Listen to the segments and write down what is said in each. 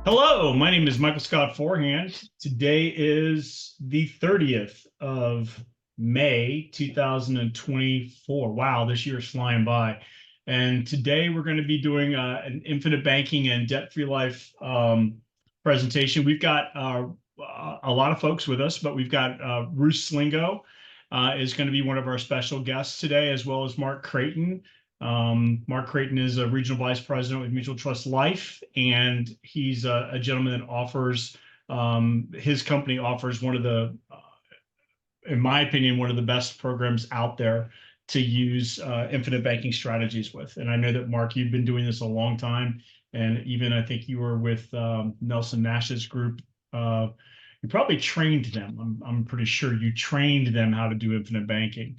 Hello, my name is Michael Scott Forehand. Today is the 30th of May, 2024. Wow, this year is flying by. And today we're going to be doing an infinite banking and debt-free life presentation. We've got a lot of folks with us, but we've got Ruth Slingo is going to be one of our special guests today, as well as Mark Creighton. Mark Creighton is a regional vice president with Mutual Trust Life, and he's a gentleman that offers his company offers one of the, in my opinion, one of the best programs out there to use infinite banking strategies with. And I know that Mark, you've been doing this a long time, and even I think you were with Nelson Nash's group. You probably trained them. I'm pretty sure you trained them how to do infinite banking.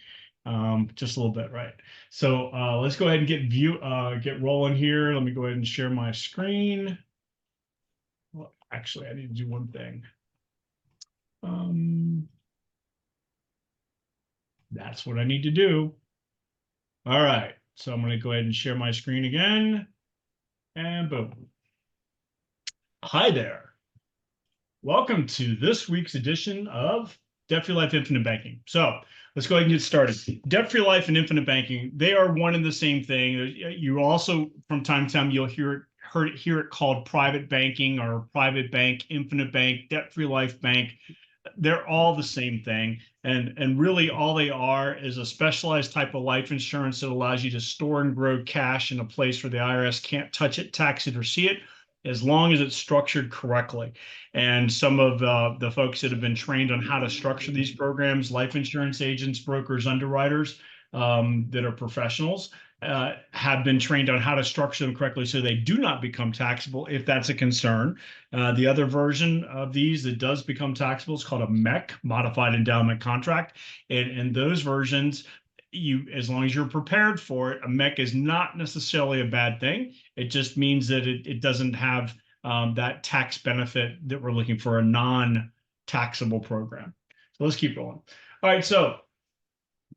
Just a little bit, right? So let's go ahead and get rolling here. Let me go ahead and share my screen. Well, actually, I need to do one thing. That's what I need to do. All right, so I'm going to go ahead and share my screen again, and boom. Hi there. Welcome to this week's edition of Debt-Free Life Infinite Banking. So let's go ahead and get started. Debt-free life and infinite banking, they are one and the same thing. You also, from time to time, you'll hear it called private banking or private bank, infinite bank, debt-free life bank. They're all the same thing. And really all they are is a specialized type of life insurance that allows you to store and grow cash in a place where the IRS can't touch it, tax it, or see it, as long as it's structured correctly. And some of the folks that have been trained on how to structure these programs, life insurance agents, brokers, underwriters that are professionals, have been trained on how to structure them correctly so they do not become taxable if that's a concern. The other version of these that does become taxable is called a MEC, Modified Endowment Contract. And those versions, as long as you're prepared for it, a MEC is not necessarily a bad thing. It just means that it doesn't have that tax benefit that we're looking for, a non-taxable program. So let's keep rolling. All right, so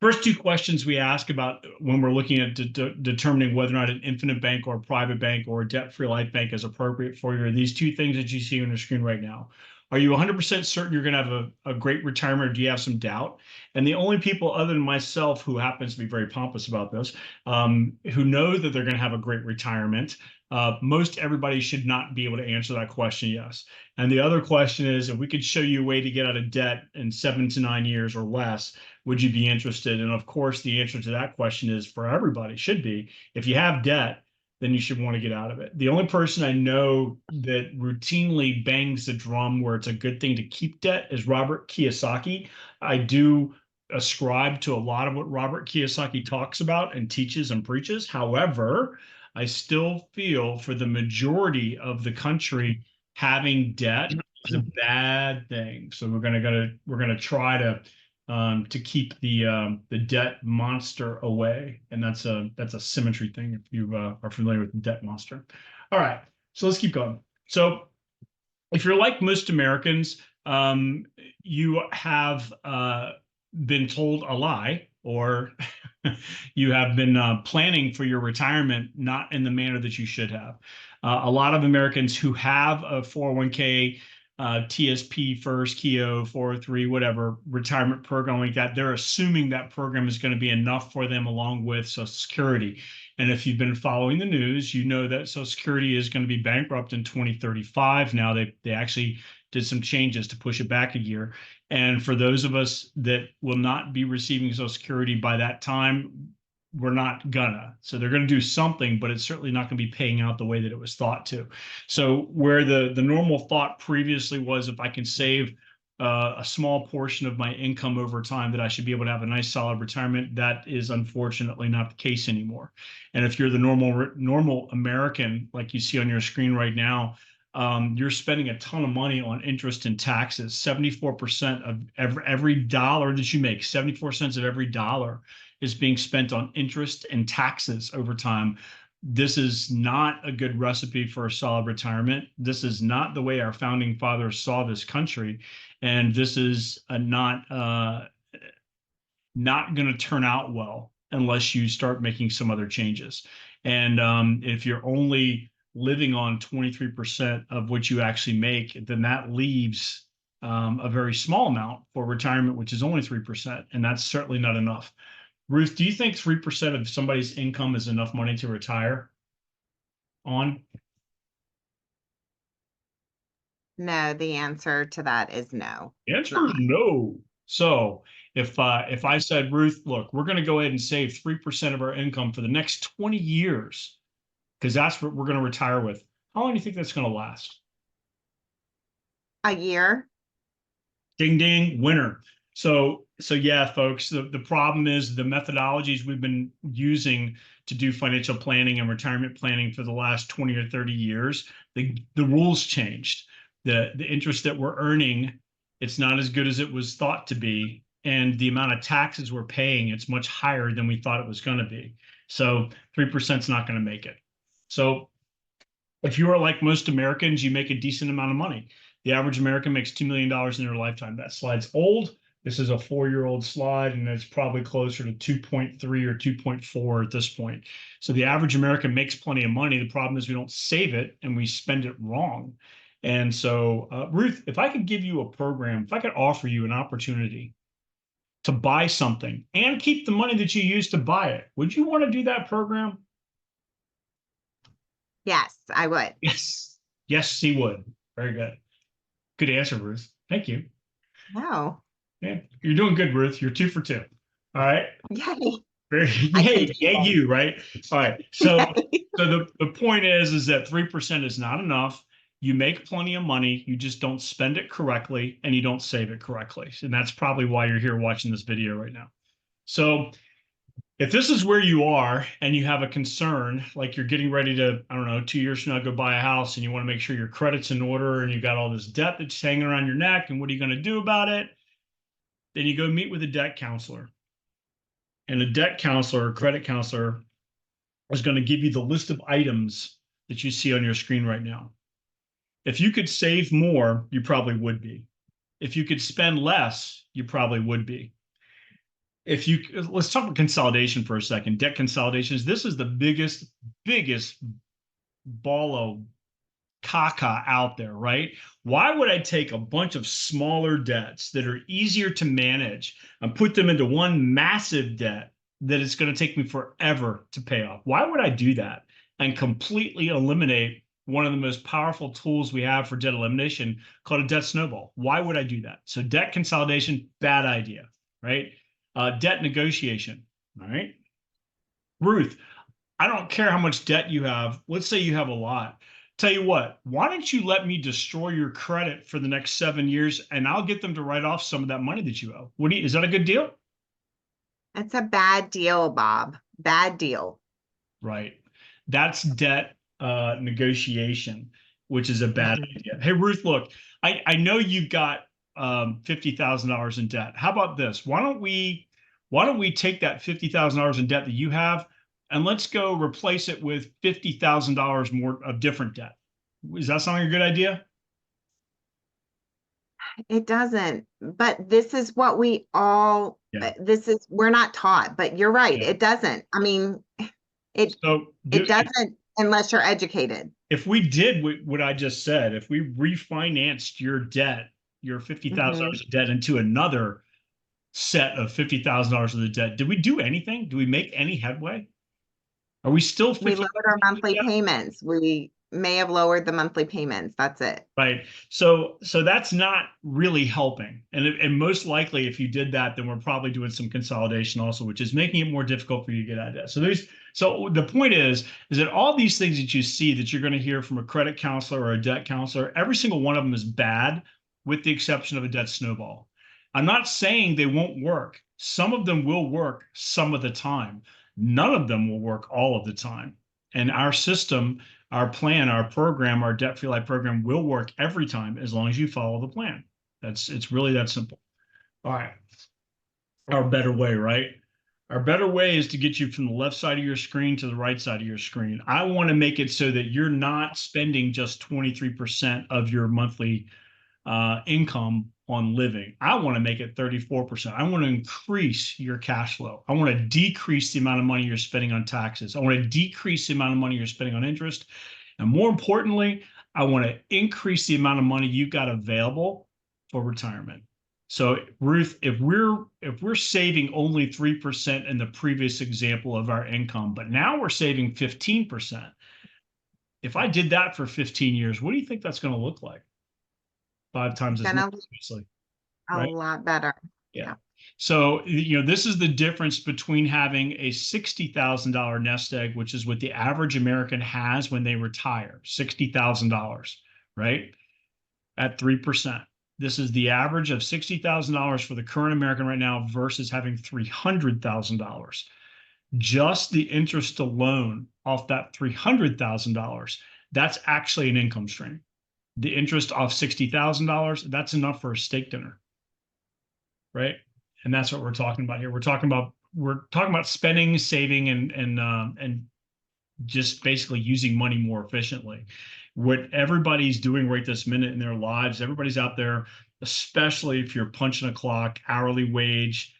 first two questions we ask about when we're looking at determining whether or not an infinite bank or a private bank or a debt-free life bank is appropriate for you are these two things that you see on your screen right now. Are you 100% certain you're going to have a great retirement, or do you have some doubt? And the only people other than myself who happens to be very pompous about this, who know that they're going to have a great retirement, most everybody should not be able to answer that question yes. And the other question is, if we could show you a way to get out of debt in 7 to 9 years or less, would you be interested? And of course, the answer to that question is for everybody, should be. If you have debt, then you should want to get out of it. The only person I know that routinely bangs the drum where it's a good thing to keep debt is Robert Kiyosaki. I do ascribe to a lot of what Robert Kiyosaki talks about and teaches and preaches. However, I still feel for the majority of the country, having debt is a bad thing. So we're gonna try to keep the debt monster away, and that's a symmetry thing if you are familiar with the debt monster. All right, so let's keep going. So if you're like most Americans, you have been told a lie, or you have been planning for your retirement not in the manner that you should have. A lot of Americans who have a 401k, TSP first, KEO, 403, whatever, retirement program like that, they're assuming that program is going to be enough for them along with Social Security. And if you've been following the news, you know that Social Security is going to be bankrupt in 2035. Now they actually did some changes to push it back a year. And for those of us that will not be receiving Social Security by that time, we're not gonna. So they're going to do something, but it's certainly not going to be paying out the way that it was thought to. So where the normal thought previously was, if I can save a small portion of my income over time, that I should be able to have a nice solid retirement, that is unfortunately not the case anymore. And if you're the normal American, like you see on your screen right now, you're spending a ton of money on interest and taxes. 74% of every dollar that you make, 74 cents of every dollar is being spent on interest and taxes over time. This is not a good recipe for a solid retirement. This is not the way our founding fathers saw this country. And this is not going to turn out well unless you start making some other changes. And if you're only living on 23% of what you actually make, then that leaves a very small amount for retirement, which is only 3%. And that's certainly not enough. Ruth, do you think 3% of somebody's income is enough money to retire on? No, the answer to that is no. The answer is no. So if I said, Ruth, look, we're going to go ahead and save 3% of our income for the next 20 years, because that's what we're going to retire with. How long do you think that's going to last? A year. Ding, ding, winner. So yeah, folks, the problem is the methodologies we've been using to do financial planning and retirement planning for the last 20 or 30 years, the rules changed. The interest that we're earning, it's not as good as it was thought to be. And the amount of taxes we're paying, it's much higher than we thought it was going to be. So 3% is not going to make it. So if you are like most Americans, you make a decent amount of money. The average American makes $2 million in their lifetime. That slide's old. This is a 4-year-old slide, and it's probably closer to 2.3 or 2.4 at this point. So the average American makes plenty of money. The problem is we don't save it and we spend it wrong. And so, Ruth, if I could give you a program, if I could offer you an opportunity to buy something and keep the money that you use to buy it, would you want to do that program? Yes, I would. Yes. Yes, she would. Very good. Good answer, Ruth. Thank you. No. Yeah, you're doing good, Ruth. You're 2 for 2. All right. Yay. Yay, you, right? All right. So the point is that 3% is not enough. You make plenty of money. You just don't spend it correctly and you don't save it correctly. And that's probably why you're here watching this video right now. So if this is where you are and you have a concern, like you're getting ready to, I don't know, 2 years from now, go buy a house and you want to make sure your credit's in order and you got all this debt that's hanging around your neck and what are you going to do about it? Then you go meet with a debt counselor. And a debt counselor or credit counselor is going to give you the list of items that you see on your screen right now. If you could save more, you probably would be. If you could spend less, you probably would be. Let's talk about consolidation for a second. Debt consolidations. This is the biggest ball of caca out there, right? Why would I take a bunch of smaller debts that are easier to manage and put them into one massive debt that it's going to take me forever to pay off? Why would I do that and completely eliminate one of the most powerful tools we have for debt elimination called a debt snowball? Why would I do that? So debt consolidation, bad idea, right? Debt negotiation, all right? Ruth, I don't care how much debt you have. Let's say you have a lot. Tell you what, why don't you let me destroy your credit for the next 7 years and I'll get them to write off some of that money that you owe. Is that a good deal? That's a bad deal, Bob. Bad deal. Right. That's debt negotiation, which is a bad idea. Hey, Ruth, look, I know you've got $50,000 in debt. How about this? Why don't we take that $50,000 in debt that you have and let's go replace it with $50,000 more of different debt. Is that sounding a good idea? It doesn't, but this is what we're not taught, but you're right. Yeah. It doesn't. I mean, it doesn't unless you're educated. If we did what I just said, if we refinanced your debt, your $50,000 of debt into another set of $50,000 of the debt, did we do anything? Do we make any headway? Are we still? We lowered our monthly payments. We may have lowered the monthly payments. That's it. Right. So that's not really helping. And most likely, if you did that, then we're probably doing some consolidation also, which is making it more difficult for you to get out of debt. So the point is that all these things that you see that you're going to hear from a credit counselor or a debt counselor, every single one of them is bad, with the exception of a debt snowball. I'm not saying they won't work. Some of them will work some of the time. None of them will work all of the time. And our system, our plan, our program, our debt-free life program will work every time as long as you follow the plan. It's really that simple. All right. Our better way, right? Our better way is to get you from the left side of your screen to the right side of your screen. I want to make it so that you're not spending just 23% of your monthly income on living. I want to make it 34%. I want to increase your cash flow. I want to decrease the amount of money you're spending on taxes. I want to decrease the amount of money you're spending on interest. And more importantly, I want to increase the amount of money you've got available for retirement. So Ruth, if we're saving only 3% in the previous example of our income, but now we're saving 15%. If I did that for 15 years, what do you think that's going to look like? 5 times as much, obviously. A lot better. Yeah. So, this is the difference between having a $60,000 nest egg, which is what the average American has when they retire, $60,000, right? At 3%. This is the average of $60,000 for the current American right now versus having $300,000. Just the interest alone off that $300,000, that's actually an income stream. The interest off $60,000, that's enough for a steak dinner, right? And that's what we're talking about here. We're talking about spending, saving, and just basically using money more efficiently. What everybody's doing right this minute in their lives, everybody's out there, especially if you're punching a clock, hourly wage,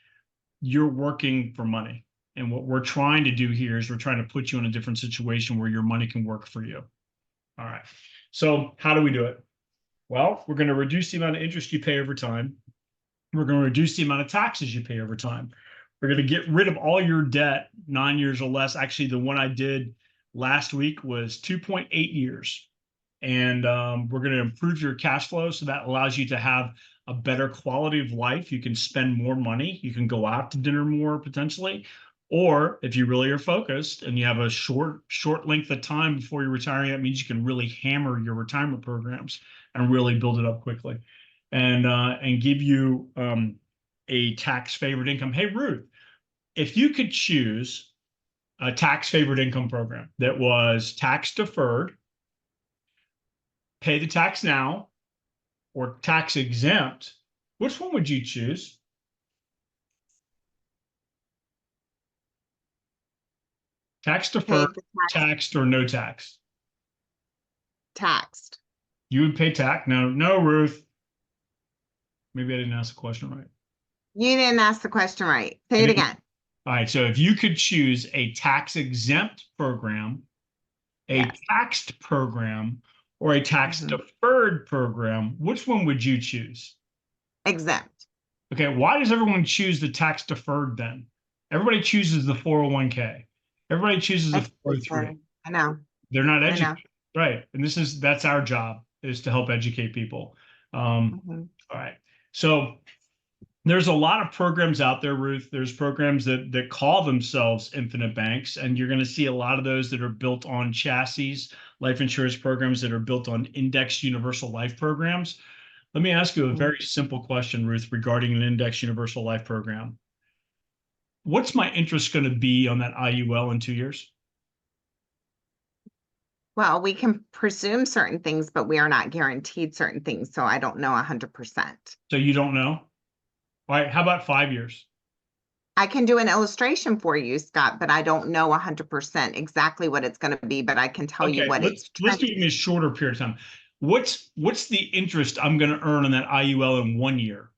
you're working for money. And what we're trying to do here is we're trying to put you in a different situation where your money can work for you. All right. So how do we do it? Well, we're going to reduce the amount of interest you pay over time. We're going to reduce the amount of taxes you pay over time. We're going to get rid of all your debt, 9 years or less. Actually, the one I did last week was 2.8 years. And we're going to improve your cash flow. So that allows you to have a better quality of life. You can spend more money. You can go out to dinner more potentially. Or if you really are focused and you have a short length of time before you're retiring, that means you can really hammer your retirement programs and really build it up quickly and give you a tax favored income. Hey, Ruth, if you could choose a tax favored income program that was tax deferred, pay the tax now, or tax exempt, which one would you choose? Tax deferred, taxed, or no tax? Taxed. You would pay tax? No, Ruth. Maybe I didn't ask the question right. You didn't ask the question right. Say it again. All right. So if you could choose a tax exempt program, a taxed program, or a tax deferred program, which one would you choose? Exempt. Okay. Why does everyone choose the tax deferred then? Everybody chooses the 401k. Everybody chooses the 403. I know. They're not educated. Right. And that's our job, is to help educate people. All right. So there's a lot of programs out there, Ruth. There's programs that call themselves infinite banks, and you're going to see a lot of those that are built on chassis, life insurance programs that are built on indexed universal life programs. Let me ask you a very simple question, Ruth, regarding an indexed universal life program. What's my interest going to be on that IUL in 2 years? Well, we can presume certain things, but we are not guaranteed certain things. So I don't know 100%. So you don't know? All right. How about 5 years? I can do an illustration for you, Scott, but I don't know 100% exactly what it's going to be, but I can tell you what let's give me a shorter period of time. What's the interest I'm going to earn on that IUL in 1 year?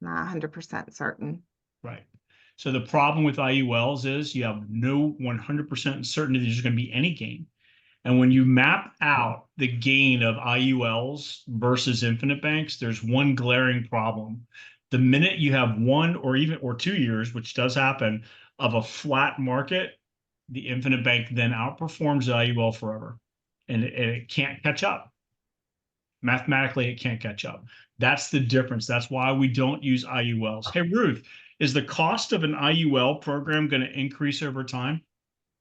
Not 100% certain. Right. So the problem with IULs is you have no 100% certainty there's going to be any gain. And when you map out the gain of IULs versus infinite banks, there's one glaring problem. The minute you have 1 or 2 years, which does happen, of a flat market, the infinite bank then outperforms the IUL forever, and it can't catch up. Mathematically, it can't catch up. That's the difference. That's why we don't use IULs. Hey, Ruth, is the cost of an IUL program going to increase over time?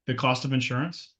The cost of insurance?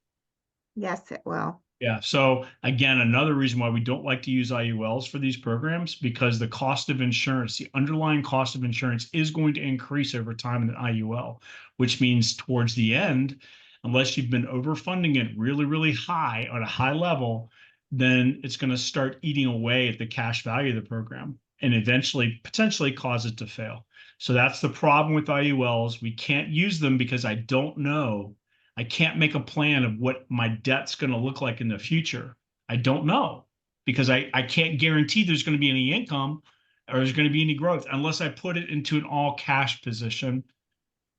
Yes, it will. Yeah. So again, another reason why we don't like to use IULs for these programs, because the cost of insurance, the underlying cost of insurance, is going to increase over time in an IUL, which means towards the end, unless you've been overfunding it really, really high on a high level, then it's going to start eating away at the cash value of the program and eventually potentially cause it to fail. So that's the problem with IULs. We can't use them because I don't know. I can't make a plan of what my debt's going to look like in the future. I don't know, because I can't guarantee there's going to be any income or there's going to be any growth unless I put it into an all cash position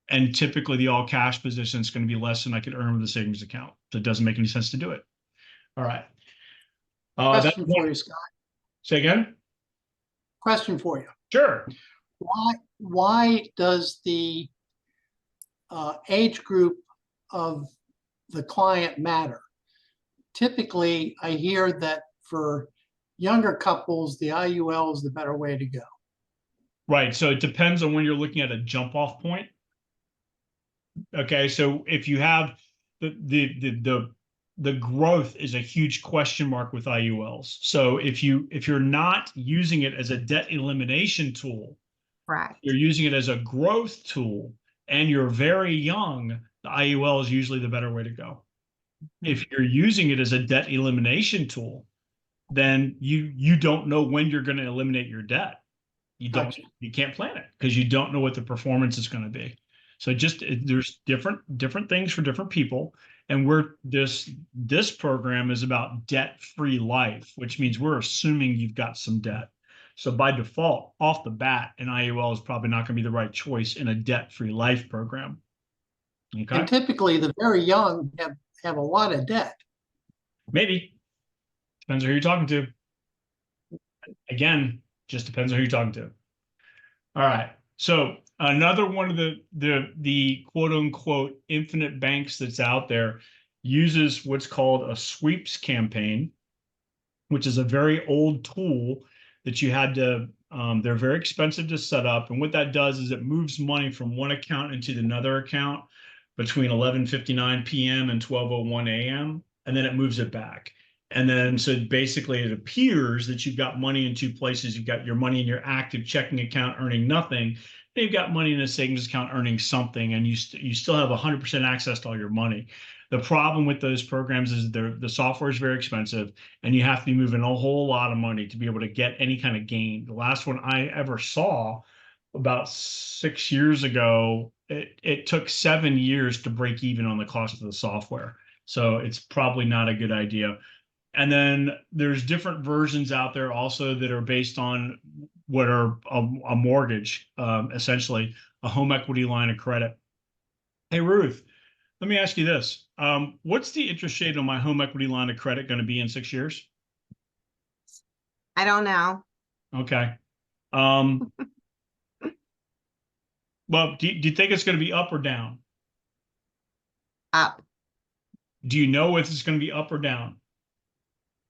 And typically the all cash position is going to be less than I could earn with a savings account. So it doesn't make any sense to do it. All right. That's Question one. for you, Scott. Say again? Question for you. Sure. Why does the age group of the client matter? Typically, I hear that for younger couples, the IUL is the better way to go. Right. So it depends on when you're looking at a jump off point. Okay. So if you have the growth is a huge question mark with IULs. So if you're not using it as a debt elimination tool, Right. you're using it as a growth tool, and you're very young, the IUL is usually the better way to go. If you're using it as a debt elimination tool, then you don't know when you're going to eliminate your debt. You can't plan it because you don't know what the performance is going to be. So there's different things for different people. And this program is about debt-free life, which means we're assuming you've got some debt. So by default, off the bat, an IUL is probably not going to be the right choice in a debt-free life program. Okay. And typically the very young have a lot of debt. Maybe. Depends on who you're talking to. Again, just depends on who you're talking to. All right. So another one of the quote unquote infinite banks that's out there uses what's called a sweeps campaign, which is a very old tool that you had to, they're very expensive to set up. And what that does is it moves money from one account into another account between 11:59 p.m. and 12:01 a.m. And then it moves it back. And then so basically it appears that you've got money in two places. You've got your money in your active checking account earning nothing. Then you've got money in a savings account earning something, and you still have 100% access to all your money. The problem with those programs is the software is very expensive, and you have to be moving a whole lot of money to be able to get any kind of gain. The last one I ever saw about 6 years ago, it took 7 years to break even on the cost of the software. So it's probably not a good idea. And then there's different versions out there also that are based on what are a mortgage, essentially a home equity line of credit. Hey, Ruth, let me ask you this. What's the interest rate on my home equity line of credit going to be in 6 years? I don't know. Okay. Well, do you think it's going to be up or down? Up. Do you know if it's going to be up or down?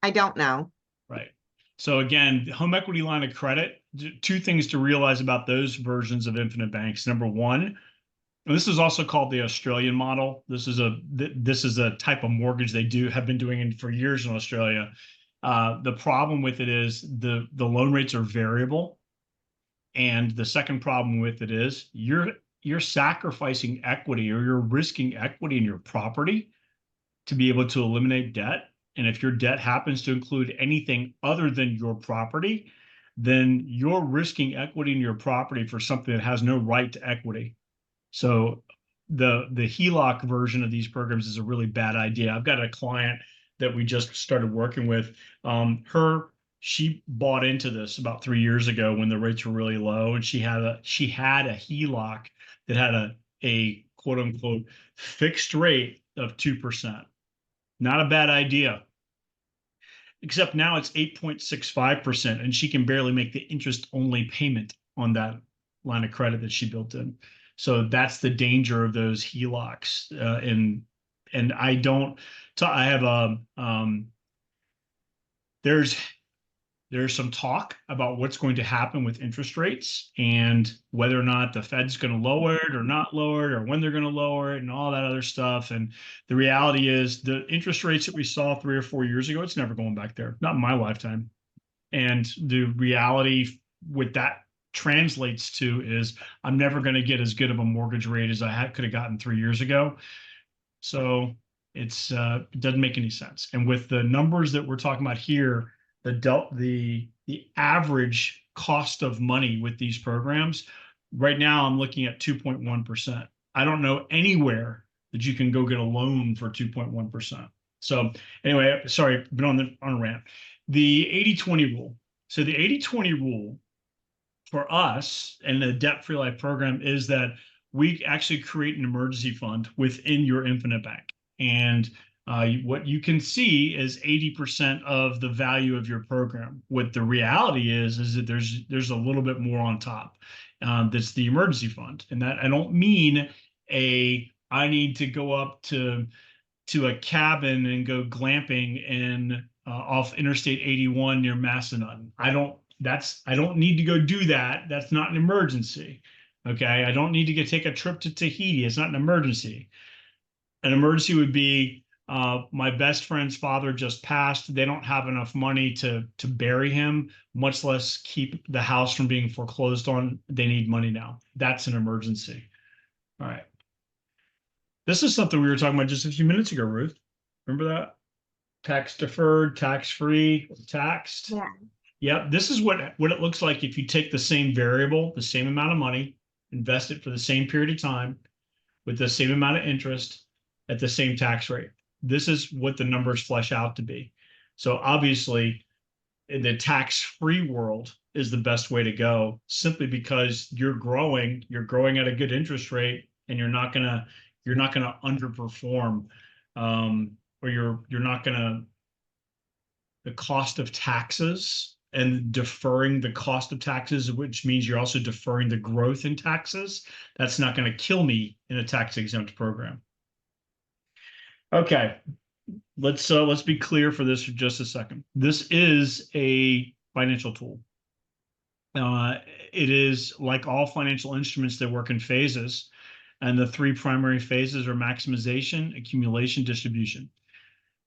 I don't know. Right. So again, home equity line of credit, two things to realize about those versions of infinite banks. Number one, and this is also called the Australian model. This is a type of mortgage they have been doing for years in Australia. The problem with it is the loan rates are variable. And the second problem with it is you're sacrificing equity, or you're risking equity in your property to be able to eliminate debt. And if your debt happens to include anything other than your property, then you're risking equity in your property for something that has no right to equity. So the HELOC version of these programs is a really bad idea. I've got a client that we just started working with. She bought into this about 3 years ago when the rates were really low, and she had a HELOC that had a quote unquote fixed rate of 2%. Not a bad idea. Except now it's 8.65%, and she can barely make the interest only payment on that line of credit that she built in. So that's the danger of those HELOCs. And I don't, I have there's some talk about what's going to happen with interest rates and whether or not the Fed's going to lower it or not lower it, or when they're going to lower it and all that other stuff. And the reality is the interest rates that we saw 3 or 4 years ago, it's never going back there, not in my lifetime. And the reality with that translates to is I'm never going to get as good of a mortgage rate as I could have gotten 3 years ago. So it doesn't make any sense. And with the numbers that we're talking about here, the average cost of money with these programs right now, I'm looking at 2.1%. I don't know anywhere that you can go get a loan for 2.1%. So anyway, sorry, been on a rant. The 80-20 rule. So the 80-20 rule for us and the debt-free life program is that we actually create an emergency fund within your Infinite Bank. And what you can see is 80% of the value of your program. What the reality is that there's a little bit more on top. That's the emergency fund. And that I don't mean I need to go up to a cabin and go glamping in off Interstate 81 near Massanutten. I don't need to go do that. That's not an emergency. Okay. I don't need to take a trip to Tahiti. It's not an emergency. An emergency would be my best friend's father just passed. They don't have enough money to bury him, much less keep the house from being foreclosed on. They need money now. That's an emergency. All right. This is something we were talking about just a few minutes ago, Ruth. Remember that? Tax deferred, tax free, taxed. Yeah. Yep. This is what it looks like if you take the same variable, the same amount of money, invest it for the same period of time with the same amount of interest at the same tax rate. This is what the numbers flesh out to be. So obviously, in the tax-free world is the best way to go, simply because you're growing at a good interest rate, and you're not gonna underperform, or you're not gonna, the cost of taxes and deferring the cost of taxes, which means you're also deferring the growth in taxes. That's not going to kill me in a tax exempt program. Okay, let's be clear for this for just a second. This is a financial tool. It is like all financial instruments that work in phases, and the three primary phases are maximization, accumulation, distribution.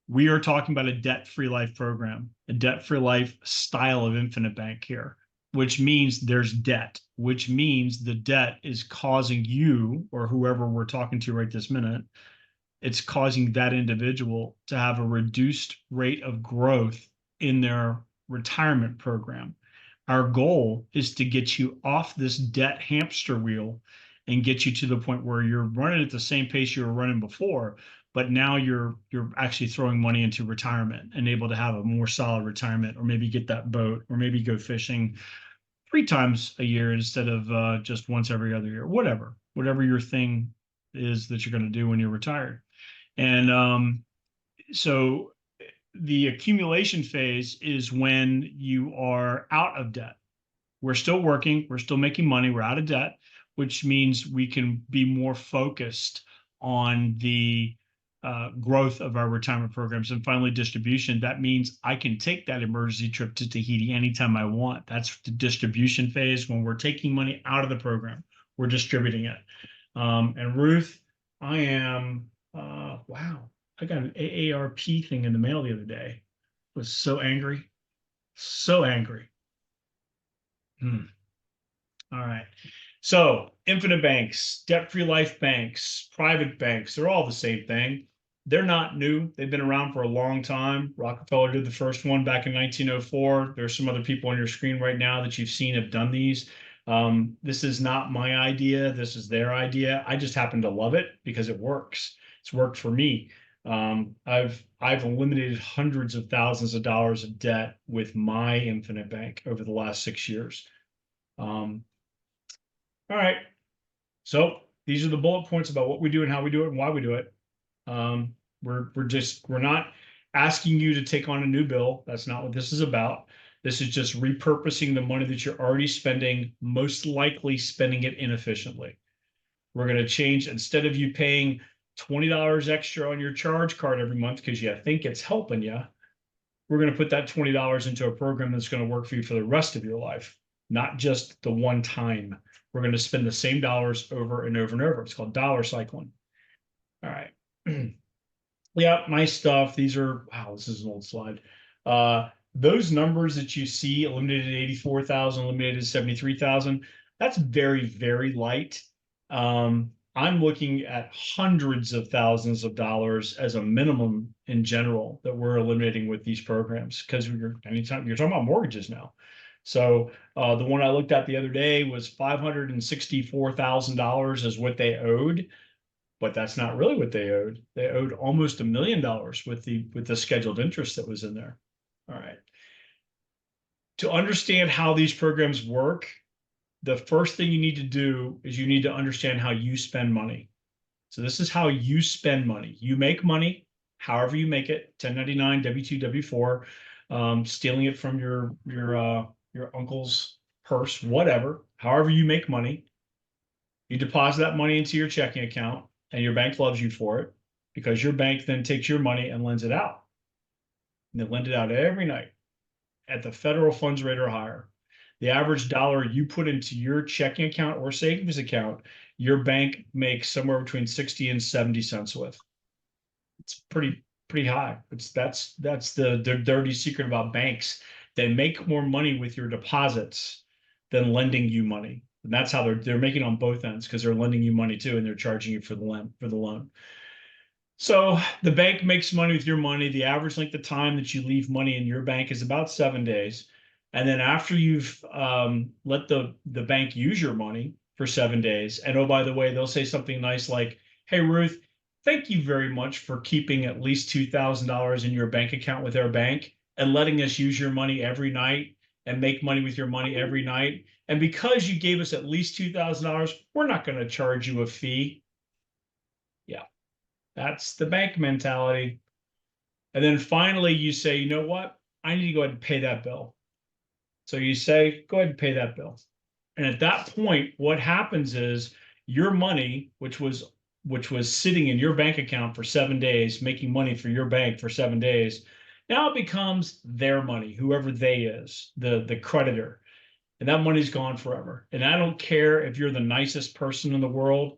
We are talking about a debt-free life program, a debt-free life style of Infinite Bank here, which means there's debt, which means the debt is causing you, or whoever we're talking to right this minute, it's causing that individual to have a reduced rate of growth in their retirement program. Our goal is to get you off this debt hamster wheel and get you to the point where you're running at the same pace you were running before, but now you're actually throwing money into retirement and able to have a more solid retirement, or maybe get that boat, or maybe go fishing 3 times a year instead of just once every other year, whatever your thing is that you're going to do when you're retired. And so the accumulation phase is when you are out of debt. We're still working, we're still making money, we're out of debt, which means we can be more focused on the growth of our retirement programs. And finally, distribution. That means I can take that emergency trip to Tahiti anytime I want. That's the distribution phase, when we're taking money out of the program, we're distributing it. And Ruth, I am, wow, I got an AARP thing in the mail the other day. I was so angry, so angry. All right. So Infinite Banks, debt-free life banks, private banks, they're all the same thing. They're not new. They've been around for a long time. Rockefeller did the first one back in 1904. There's some other people on your screen right now that you've seen have done these. This is not my idea. This is their idea. I just happen to love it because it works. It's worked for me. I've eliminated hundreds of thousands of dollars of debt with my Infinite Bank over the last 6 years. All right. So these are the bullet points about what we do and how we do it and why we do it. We're not asking you to take on a new bill. That's not what this is about. This is just repurposing the money that you're already spending, most likely spending it inefficiently. We're going to change, instead of you paying $20 extra on your charge card every month because you think it's helping you, we're going to put that $20 into a program that's going to work for you for the rest of your life, not just the one time. We're going to spend the same dollars over and over and over. It's called dollar cycling. All right. Yeah, nice stuff. These are, wow, this is an old slide. Those numbers that you see, eliminated 84,000, eliminated 73,000, that's very, very light. I'm looking at hundreds of thousands of dollars as a minimum in general that we're eliminating with these programs, because you're talking about mortgages now. So the one I looked at the other day was $564,000 is what they owed, but that's not really what they owed. They owed almost $1 million with the scheduled interest that was in there. All right. To understand how these programs work, the first thing you need to do is you need to understand how you spend money. So this is how you spend money. You make money, however you make it, 1099, W-2, W-4, stealing it from your uncle's purse, whatever, however you make money. You deposit that money into your checking account, and your bank loves you for it because your bank then takes your money and lends it out. And they lend it out every night at the federal funds rate or higher. The average dollar you put into your checking account or savings account, your bank makes somewhere between 60 and 70 cents with. It's pretty high. That's the dirty secret about banks. They make more money with your deposits than lending you money. And that's how they're making on both ends, because they're lending you money too, and they're charging you for the loan. So the bank makes money with your money. The average length of time that you leave money in your bank is about 7 days. And then after you've let the bank use your money for 7 days, and oh, by the way, they'll say something nice like, hey, Ruth, thank you very much for keeping at least $2,000 in your bank account with our bank and letting us use your money every night and make money with your money every night. And because you gave us at least $2,000, we're not going to charge you a fee. Yeah, that's the bank mentality. And then finally, you say, you know what? I need to go ahead and pay that bill. So you say, go ahead and pay that bill. And at that point, what happens is your money, which was sitting in your bank account for 7 days, making money for your bank for 7 days, now it becomes their money, whoever they is, the creditor. And that money's gone forever. And I don't care if you're the nicest person in the world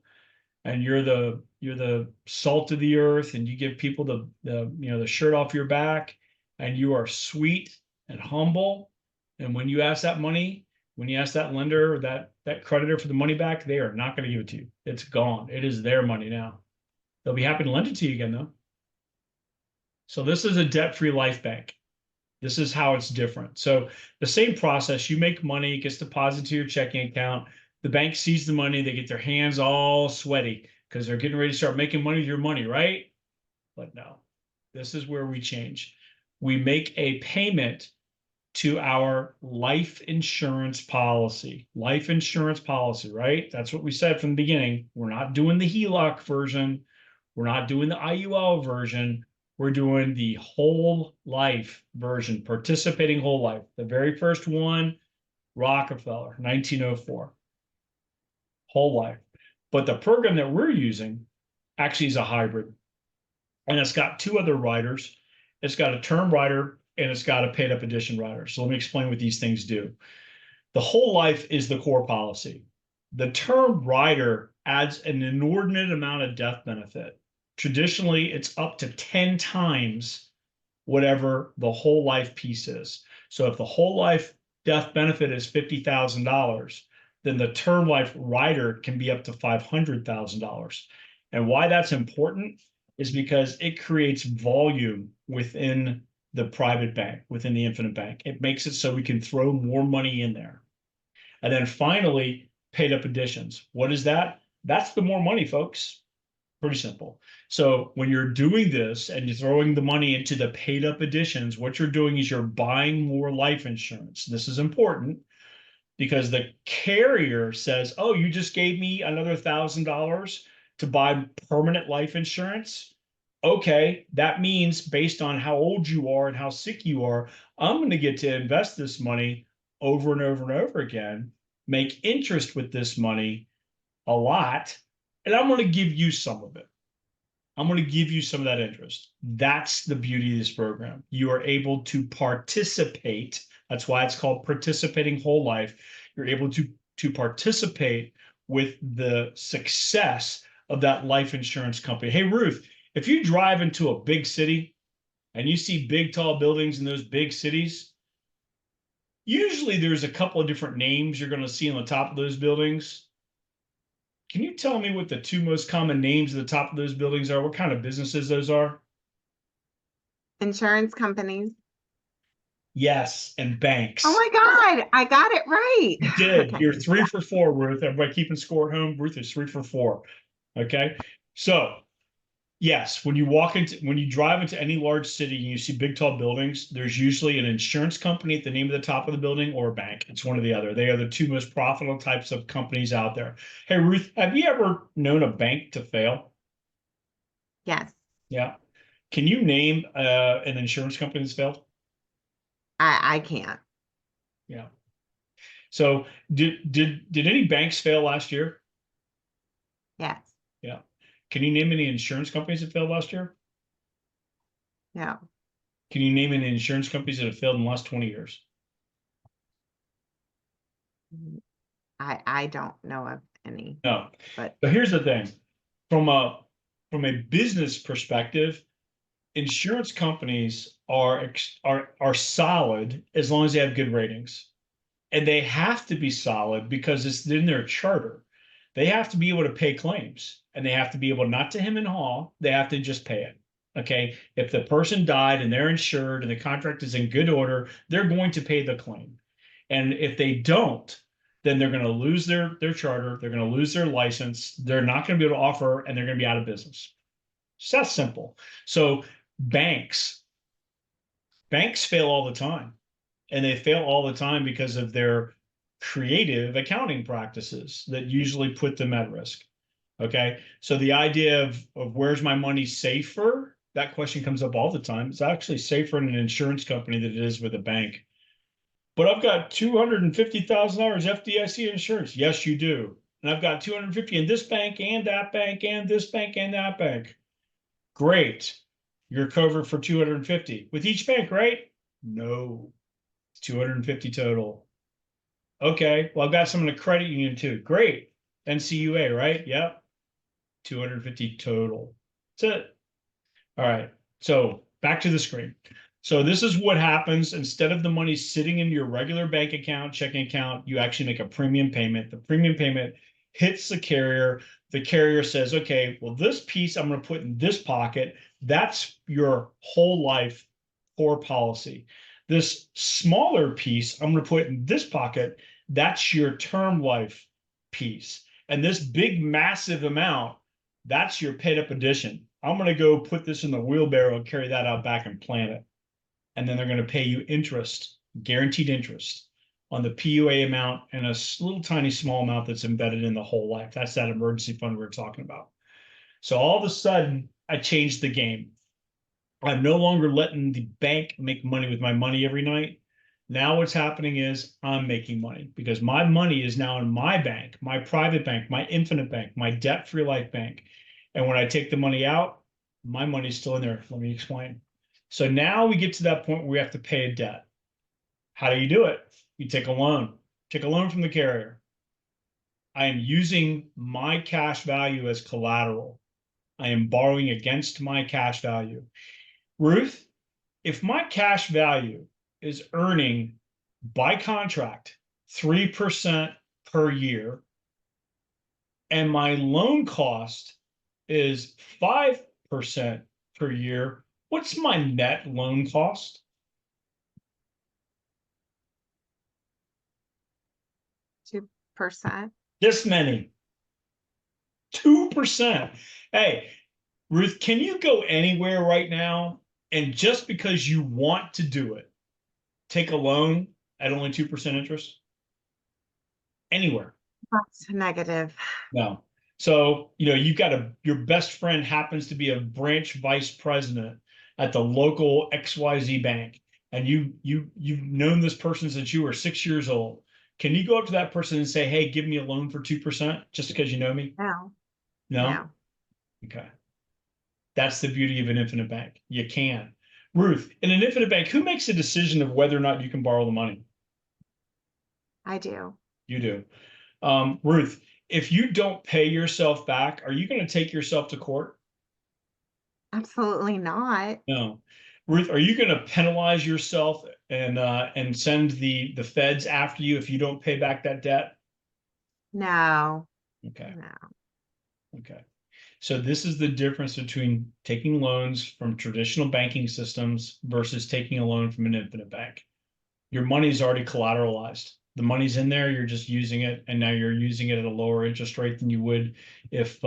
and you're the salt of the earth and you give people the shirt off your back and you are sweet and humble. And when you ask that lender or that creditor for the money back, they are not going to give it to you. It's gone. It is their money now. They'll be happy to lend it to you again, though. So this is a debt-free life bank. This is how it's different. So the same process, you make money, it gets deposited to your checking account. The bank sees the money, they get their hands all sweaty because they're getting ready to start making money with your money, right? But no, this is where we change. We make a payment to our life insurance policy. Life insurance policy, right? That's what we said from the beginning. We're not doing the HELOC version. We're not doing the IUL version. We're doing the whole life version, participating whole life. The very first one, Rockefeller, 1904. Whole life. But the program that we're using actually is a hybrid. And it's got two other riders. It's got a term rider and it's got a paid up edition rider. So let me explain what these things do. The whole life is the core policy. The term rider adds an inordinate amount of death benefit. Traditionally, it's up to 10 times whatever the whole life piece is. So if the whole life death benefit is $50,000, then the term life rider can be up to $500,000. And why that's important is because it creates volume within the private bank, within the infinite bank. It makes it so we can throw more money in there. And then finally, paid up additions. What is that? That's the more money, folks. Pretty simple. So when you're doing this and you're throwing the money into the paid up additions, what you're doing is you're buying more life insurance. This is important because the carrier says, oh, you just gave me another $1,000 to buy permanent life insurance. Okay, that means based on how old you are and how sick you are, I'm going to get to invest this money over and over and over again, make interest with this money a lot, and I'm going to give you some of it. I'm going to give you some of that interest. That's the beauty of this program. You are able to participate. That's why it's called participating whole life. You're able to participate with the success of that life insurance company. Hey, Ruth, if you drive into a big city and you see big, tall buildings in those big cities, usually there's a couple of different names you're going to see on the top of those buildings. Can you tell me what the two most common names at the top of those buildings are? What kind of businesses those are? Insurance companies. Yes, and banks. Oh my God, I got it right. You did. Okay. You're 3 for 4, Ruth. Everybody keeping score at home. Ruth is 3 for 4. Okay. So Yes, when you drive into any large city and you see big tall buildings, there's usually an insurance company at the name of the top of the building or a bank. It's one or the other. They are the two most profitable types of companies out there. Hey Ruth, have you ever known a bank to fail? Yes, Yeah. Can you name an insurance company that's failed? I can't. Yeah. So did any banks fail last year? Yes, Yeah. Can you name any insurance companies that failed last year? no, Can you name any insurance companies that have failed in the last 20 years? I don't know of any, No. but But here's the thing. From a business perspective, insurance companies are solid as long as they have good ratings. And they have to be solid because it's in their charter. They have to be able to pay claims and they have to be able not to hem and haw. They have to just pay it. Okay. If the person died and they're insured and the contract is in good order, they're going to pay the claim. And if they don't, then they're going to lose their charter. They're going to lose their license. They're not going to be able to offer and they're going to be out of business. It's that simple. So banks, banks fail all the time. And they fail all the time because of their creative accounting practices that usually put them at risk. Okay. So the idea of where's my money safer? That question comes up all the time. It's actually safer in an insurance company than it is with a bank. But I've got $250,000 FDIC insurance. Yes, you do. And I've got 250 in this bank and that bank and this bank and that bank. Great. You're covered for 250 with each bank, right? No. 250 total. Okay, well, I've got some in the credit union too. Great. NCUA, right? Yep. 250 total. That's it. All right. So back to the screen. So this is what happens. Instead of the money sitting in your regular bank account, checking account, you actually make a premium payment. The premium payment hits the carrier. The carrier says, okay, well, this piece I'm going to put in this pocket. That's your whole life core policy. This smaller piece I'm going to put in this pocket. That's your term life piece. And this big, massive amount, that's your paid up addition. I'm going to go put this in the wheelbarrow and carry that out back and plant it. And then they're going to pay you interest, guaranteed interest on the PUA amount and a little tiny small amount that's embedded in the whole life. That's that emergency fund we were talking about. So all of a sudden, I changed the game. I'm no longer letting the bank make money with my money every night. Now what's happening is I'm making money because my money is now in my bank, my private bank, my infinite bank, my debt-free life bank. And when I take the money out, my money's still in there. Let me explain. So now we get to that point where we have to pay a debt. How do you do it? You take a loan. Take a loan from the carrier. I am using my cash value as collateral. I am borrowing against my cash value. Ruth, if my cash value is earning by contract 3% per year, and my loan cost is 5% per year, what's my net loan cost? 2%. This many. 2%. Hey, Ruth, can you go anywhere right now and just because you want to do it, take a loan at only 2% interest? Anywhere. That's negative. No. So, you've got your best friend happens to be a branch vice president at the local XYZ bank, and you've known this person since you were 6 years old. Can you go up to that person and say, hey, give me a loan for 2% just because you know me? No, No? no, Okay. That's the beauty of an infinite bank. You can. Ruth, in an infinite bank, who makes the decision of whether or not you can borrow the money? I do. You do. Ruth, if you don't pay yourself back, are you going to take yourself to court? Absolutely not. No. Ruth, are you going to penalize yourself and send the feds after you if you don't pay back that debt? No, Okay. no. Okay. So this is the difference between taking loans from traditional banking systems versus taking a loan from an infinite bank. Your money's already collateralized. The money's in there, you're just using it, and now you're using it at a lower interest rate than you would if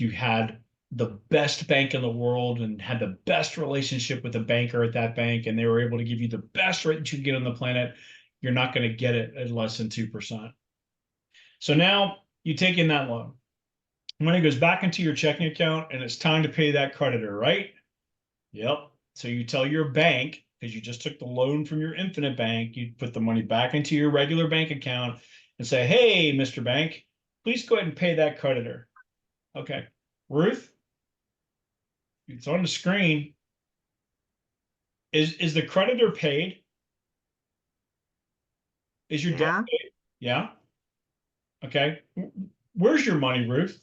you had the best bank in the world and had the best relationship with the banker at that bank, and they were able to give you the best rate that you can get on the planet, you're not going to get it at less than 2%. So now you take in that loan. Money goes back into your checking account and it's time to pay that creditor, right? Yep. So you tell your bank, because you just took the loan from your infinite bank, you put the money back into your regular bank account and say, hey, Mr. Bank, please go ahead and pay that creditor. Okay. Ruth, it's on the screen. Is the creditor paid? Is your debt paid? Yeah. Okay. Where's your money, Ruth?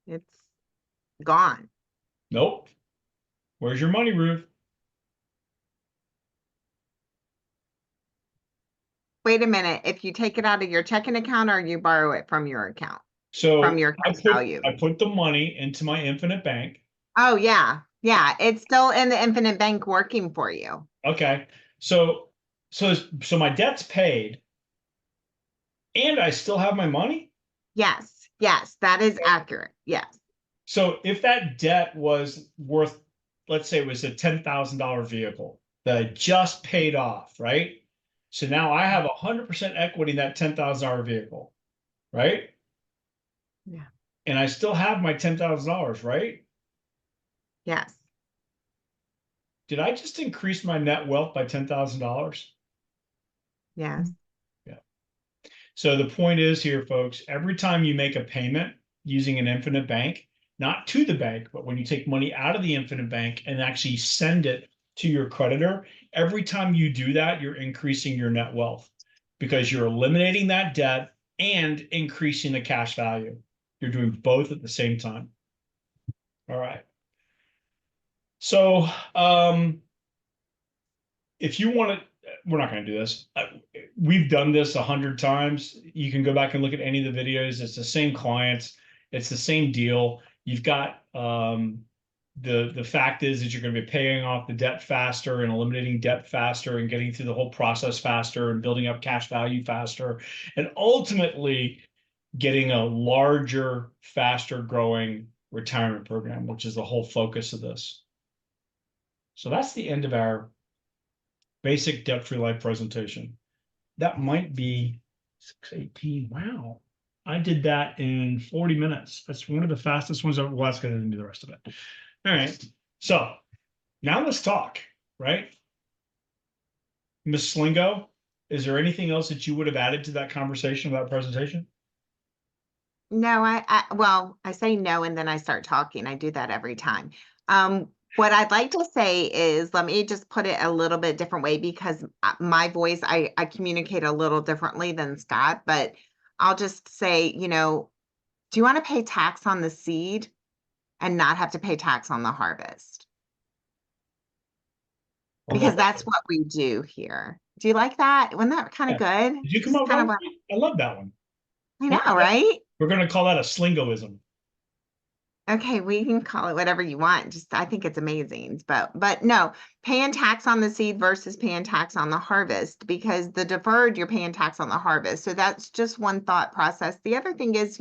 It's gone. Nope. Where's your money, Ruth? Wait a minute. If you take it out of your checking account or you borrow it from your account, So from your cash value. I put the money into my infinite bank. Oh, yeah. Yeah. It's still in the infinite bank working for you. Okay. So my debt's paid and I still have my money? Yes. Yes. That is accurate. Yes. So if that debt was worth, let's say it was a $10,000 vehicle that I just paid off, right? So now I have 100% equity in that $10,000 vehicle, right? Yeah. And I still have my $10,000, right? Yes. Did I just increase my net wealth by $10,000? Yes. Yeah. So the point is here, folks, every time you make a payment using an infinite bank, not to the bank, but when you take money out of the infinite bank and actually send it to your creditor, every time you do that, you're increasing your net wealth because you're eliminating that debt and increasing the cash value. You're doing both at the same time. All right. So if you want to, we're not going to do this. We've done this 100 times. You can go back and look at any of the videos. It's the same clients. It's the same deal. You've got the fact is that you're going to be paying off the debt faster and eliminating debt faster and getting through the whole process faster and building up cash value faster and ultimately getting a larger, faster growing retirement program, which is the whole focus of this. So that's the end of our basic debt-free life presentation. That might be 6:18. Wow. I did that in 40 minutes. That's one of the fastest ones. Well, that's going to do the rest of it. All right. So now let's talk, right? Ms. Slingo, is there anything else that you would have added to that conversation, that presentation? No, well, I say no, and then I start talking. I do that every time. What I'd like to say is, let me just put it a little bit different way because my voice, I communicate a little differently than Scott, but I'll just say, do you want to pay tax on the seed and not have to pay tax on the harvest? Because that's what we do here. Do you like that? Wasn't that kind of good? Did you come up with that one? I love that one. I know, right? We're going to call that a Slingoism. Okay, we can call it whatever you want. Just I think it's amazing. But no, paying tax on the seed versus paying tax on the harvest, because the deferred, you're paying tax on the harvest. So that's just one thought process. The other thing is,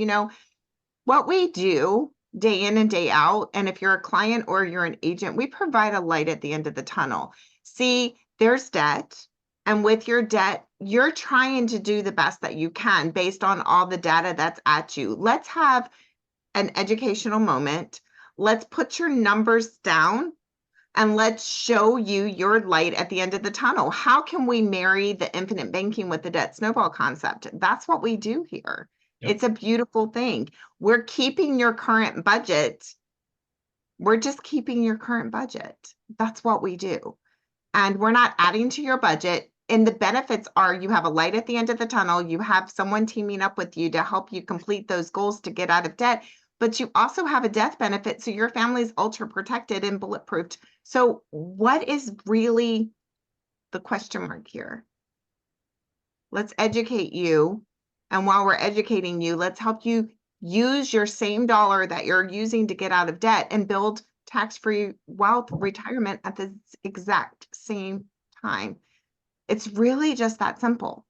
what we do day in and day out, and if you're a client or you're an agent, we provide a light at the end of the tunnel. See, there's debt. And with your debt, you're trying to do the best that you can based on all the data that's at you. Let's have an educational moment. Let's put your numbers down and let's show you your light at the end of the tunnel. How can we marry the infinite banking with the debt snowball concept? That's what we do here. Yep. It's a beautiful thing. We're keeping your current budget. We're just keeping your current budget. That's what we do. And we're not adding to your budget. And the benefits are you have a light at the end of the tunnel. You have someone teaming up with you to help you complete those goals to get out of debt. But you also have a death benefit. So your family's ultra protected and bulletproofed. So what is really the question mark here? Let's educate you. And while we're educating you, let's help you use your same dollar that you're using to get out of debt and build tax-free wealth retirement at the exact same time. It's really just that simple.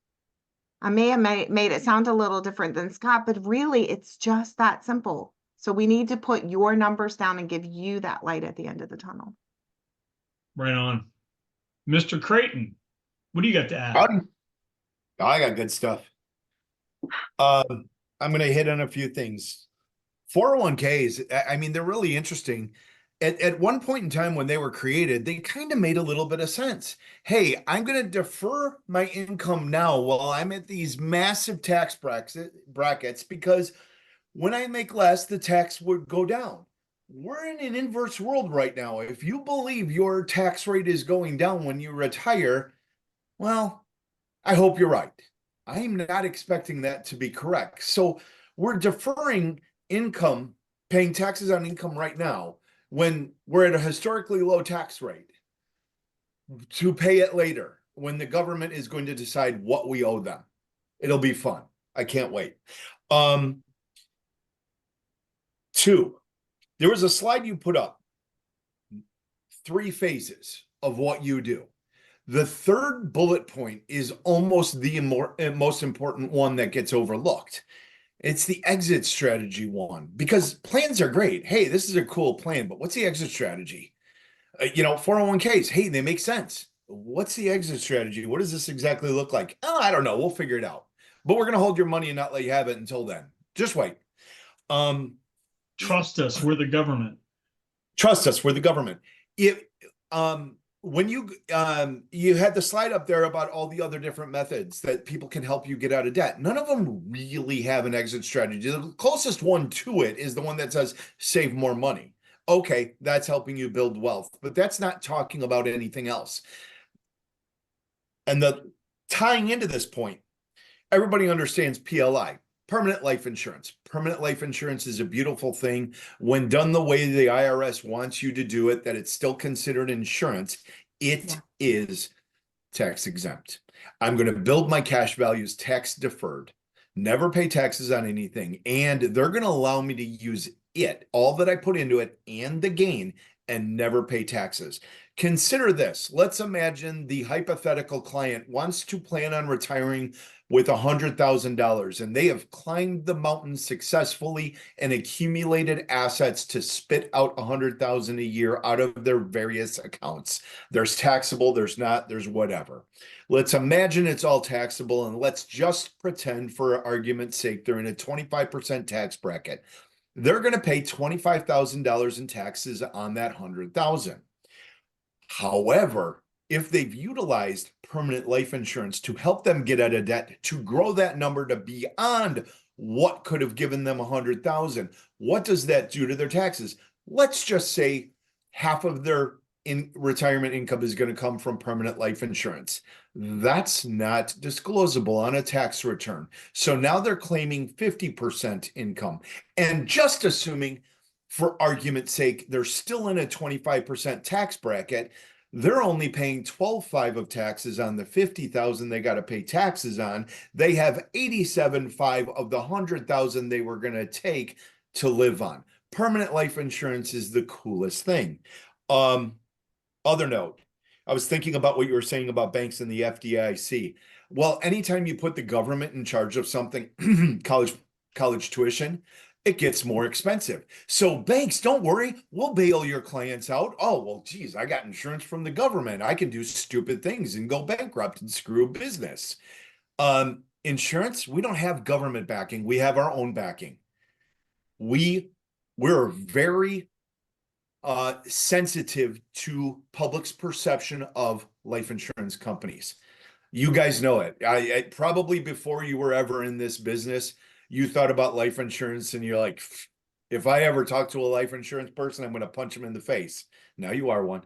I may have made it sound a little different than Scott, but really it's just that simple. So we need to put your numbers down and give you that light at the end of the tunnel. Right on. Mr. Creighton, what do you got to add? Howdy. I got good stuff. I'm going to hit on a few things. 401ks, I mean, they're really interesting. At one point in time when they were created, they kind of made a little bit of sense. Hey, I'm going to defer my income now while I'm at these massive tax brackets because when I make less, the tax would go down. We're in an inverse world right now. If you believe your tax rate is going down when you retire, well, I hope you're right. I'm not expecting that to be correct. So we're deferring income, paying taxes on income right now when we're at a historically low tax rate to pay it later when the government is going to decide what we owe them. It'll be fun. I can't wait. Two, there was a slide you put up, 3 phases of what you do. The third bullet point is almost the most important one that gets overlooked. It's the exit strategy one, because plans are great. Hey, this is a cool plan, but what's the exit strategy? 401ks, hey, they make sense. What's the exit strategy? What does this exactly look like? Oh, I don't know. We'll figure it out. But we're going to hold your money and not let you have it until then. Just wait. Trust us, we're the government. Trust us, we're the government. When you had the slide up there about all the other different methods that people can help you get out of debt, none of them really have an exit strategy. The closest one to it is the one that says save more money. Okay, that's helping you build wealth, but that's not talking about anything else. And the tying into this point, everybody understands PLI, permanent life insurance. Permanent life insurance is a beautiful thing when done the way the IRS wants you to do it, that it's still considered insurance. It is tax exempt. I'm going to build my cash values tax deferred, never pay taxes on anything. And they're going to allow me to use it, all that I put into it and the gain, and never pay taxes. Consider this. Let's imagine the hypothetical client wants to plan on retiring with $100,000 and they have climbed the mountain successfully and accumulated assets to spit out $100,000 a year out of their various accounts. There's taxable, there's not, there's whatever. Let's imagine it's all taxable, and let's just pretend for argument's sake they're in a 25% tax bracket. They're going to pay $25,000 in taxes on that $100,000. However, if they've utilized permanent life insurance to help them get out of debt, to grow that number to beyond what could have given them $100,000, what does that do to their taxes? Let's just say half of their retirement income is going to come from permanent life insurance. That's not disclosable on a tax return. So now they're claiming 50% income. And just assuming, for argument's sake, they're still in a 25% tax bracket, they're only paying 12.5 of taxes on the 50,000 they got to pay taxes on. They have 87.5 of the 100,000 they were going to take to live on. Permanent life insurance is the coolest thing. Other note, I was thinking about what you were saying about banks and the FDIC. Well, anytime you put the government in charge of something, college tuition, it gets more expensive. So banks, don't worry, we'll bail your clients out. Oh, well, geez, I got insurance from the government. I can do stupid things and go bankrupt and screw a business. Insurance, we don't have government backing. We have our own backing. We're very sensitive to public's perception of life insurance companies. You guys know it. I probably before you were ever in this business, you thought about life insurance and you're like, if I ever talk to a life insurance person, I'm going to punch him in the face. Now you are one.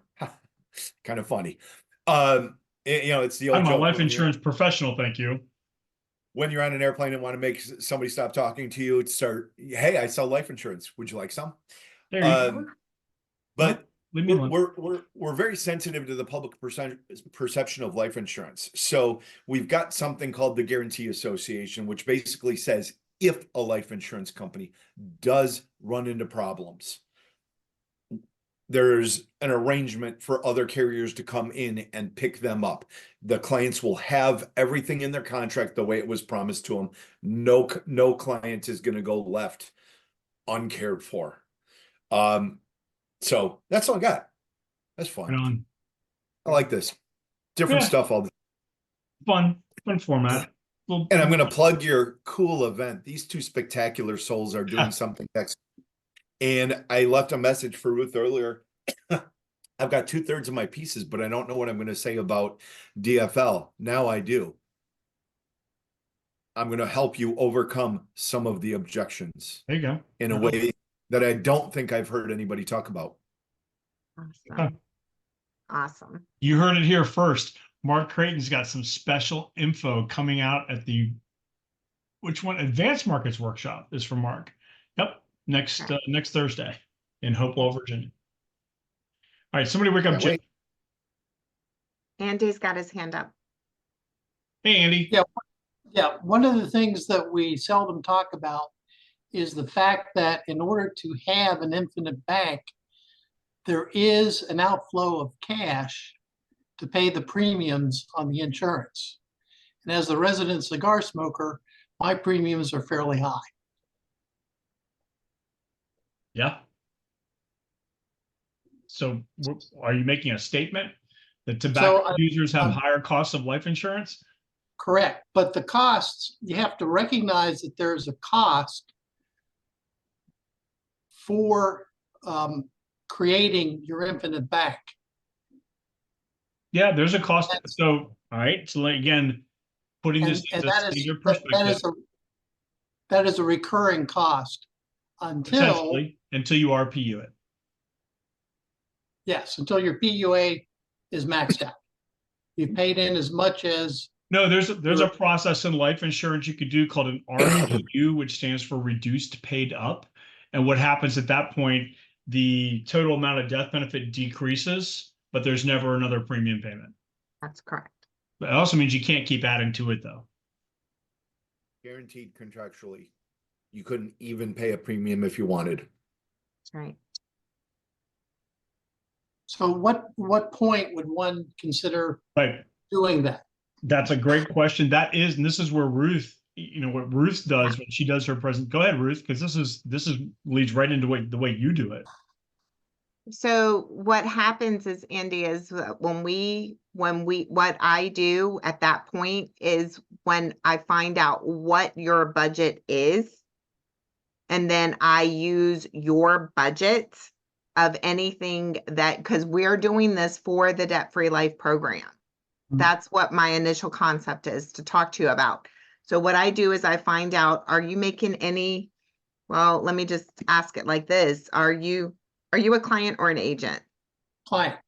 Kind of funny. It's the old I'm a joke life insurance professional, thank you. when you're on an airplane and want to make somebody stop talking to you, hey, I sell life insurance. Would you like some? There you go. But Leave me alone. we're very sensitive to the public perception of life insurance. So we've got something called the Guarantee Association, which basically says if a life insurance company does run into problems, there's an arrangement for other carriers to come in and pick them up. The clients will have everything in their contract the way it was promised to them. No client is going to go left uncared for. So that's all I got. That's Right fun. on. I like this. Different Yeah. stuff all the Fun format. Well, And I'm going to plug your cool event. These two spectacular souls are doing something next. And I left a message for Ruth earlier. I've got 2/3 of my pieces, but I don't know what I'm going to say about DFL. Now I do. I'm going to help you overcome some of the objections there you go. in a way that I don't think I've heard anybody talk about. Awesome. Awesome. You heard it here first. Mark Creighton's got some special info coming out at the, which one? Advanced Markets Workshop is for Mark. Yep. Next Thursday in Hopewell, Virginia. All right. Somebody wake up Can't Jim. wait. Andy's got his hand up. Hey, Andy. Yeah. Yeah, one of the things that we seldom talk about is the fact that in order to have an infinite bank, there is an outflow of cash to pay the premiums on the insurance. And as the resident cigar smoker, my premiums are fairly high. Yeah. So are you making a statement that tobacco users have higher costs of life insurance? Correct. But the costs, you have to recognize that there's a cost for creating your infinite bank. Yeah, there's a cost. So, all right. So again, putting this And into senior perspective, that is a recurring cost until you RPU it. Yes, until your PUA is maxed out. You've paid in as much as. No, there's a process in life insurance you could do called an RPU, which stands for reduced paid up. And what happens at that point, the total amount of death benefit decreases, but there's never another premium payment. That's correct. But it also means you can't keep adding to it, though. Guaranteed contractually. You couldn't even pay a premium if you wanted. That's right. So what point would one consider Right. doing that? That's a great question. And this is where Ruth, what Ruth does when she does her present. Go ahead, Ruth, because this is leads right into the way you do it. So what happens is, Andy, is what I do at that point is when I find out what your budget is, and then I use your budget of anything because we're doing this for the Debt-Free Life program. That's what my initial concept is to talk to you about. So what I do is I find out, are you making any, well, let me just ask it like this. Are you a client or an agent? Client.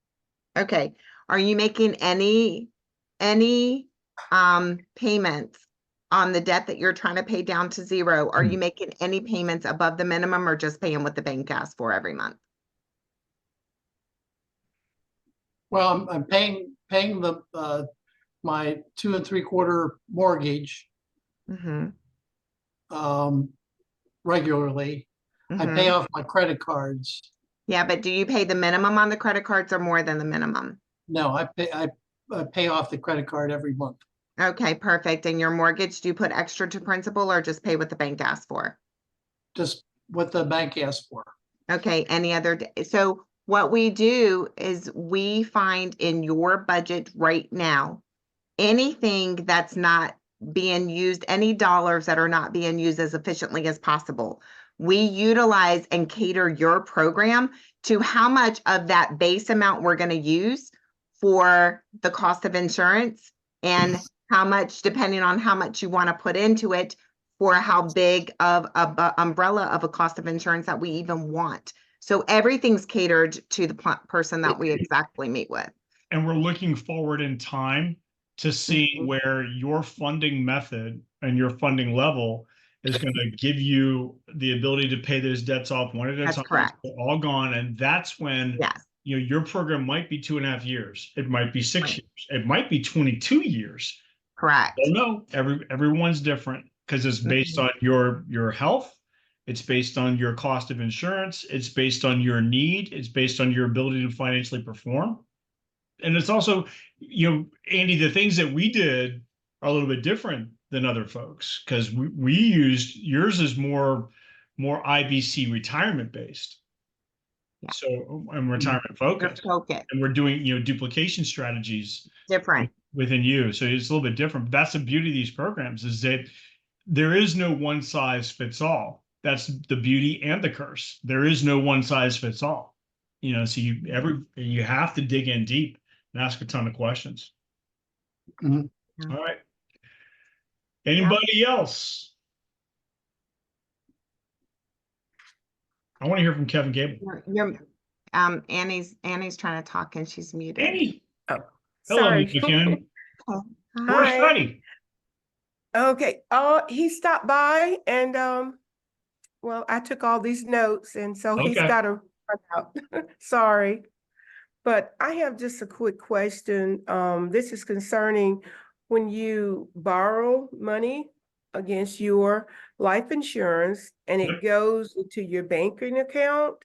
Okay. Are you making any payments on the debt that you're trying to pay down to zero? Are you making any payments above the minimum or just paying what the bank asks for every month? Well, I'm paying the my 2 3/4 mortgage regularly. I pay off my credit cards. Yeah, but do you pay the minimum on the credit cards or more than the minimum? No, I pay off the credit card every month. Okay, perfect. And your mortgage, do you put extra to principal or just pay what the bank asks for? Just what the bank asks for. Okay, any other? So what we do is we find in your budget right now, anything that's not being used, any dollars that are not being used as efficiently as possible, we utilize and cater your program to how much of that base amount we're going to use for the cost of insurance and how much, depending on how much you want to put into it, for how big of a umbrella of a cost of insurance that we even want. So everything's catered to the person that we exactly meet with. And we're looking forward in time to see where your funding method and your funding level is going to give you the ability to pay those debts off one at a time. That's correct. They're all gone. And that's when your program might be 2.5 years. It might be 6 years. It might be 22 years. Correct. I don't know. Everyone's different because it's based on your health, It's based on your cost of insurance. It's based on your need. It's based on your ability to financially perform. And it's also, Andy, the things that we did are a little bit different than other folks because we used yours is more IBC retirement based. Yeah. So and retirement focused. Okay. And we're doing, duplication strategies Different. within you. So it's a little bit different. But that's the beauty of these programs is that there is no one size fits all. That's the beauty and the curse. There is no one size fits all. So you have to dig in deep and ask a ton of questions. Mhm. All right. Anybody else? I want to hear from Kevin Gable. Annie's trying to talk and she's muted. Annie. Oh, Hello, sorry. Mr. McKinnon. Oh, Where's Hi. Freddie? Okay. He stopped by and well, I took all these notes and so he's Okay. got to run out. Sorry. But I have just a quick question. This is concerning when you borrow money against your life insurance and Yep. it goes into your banking account.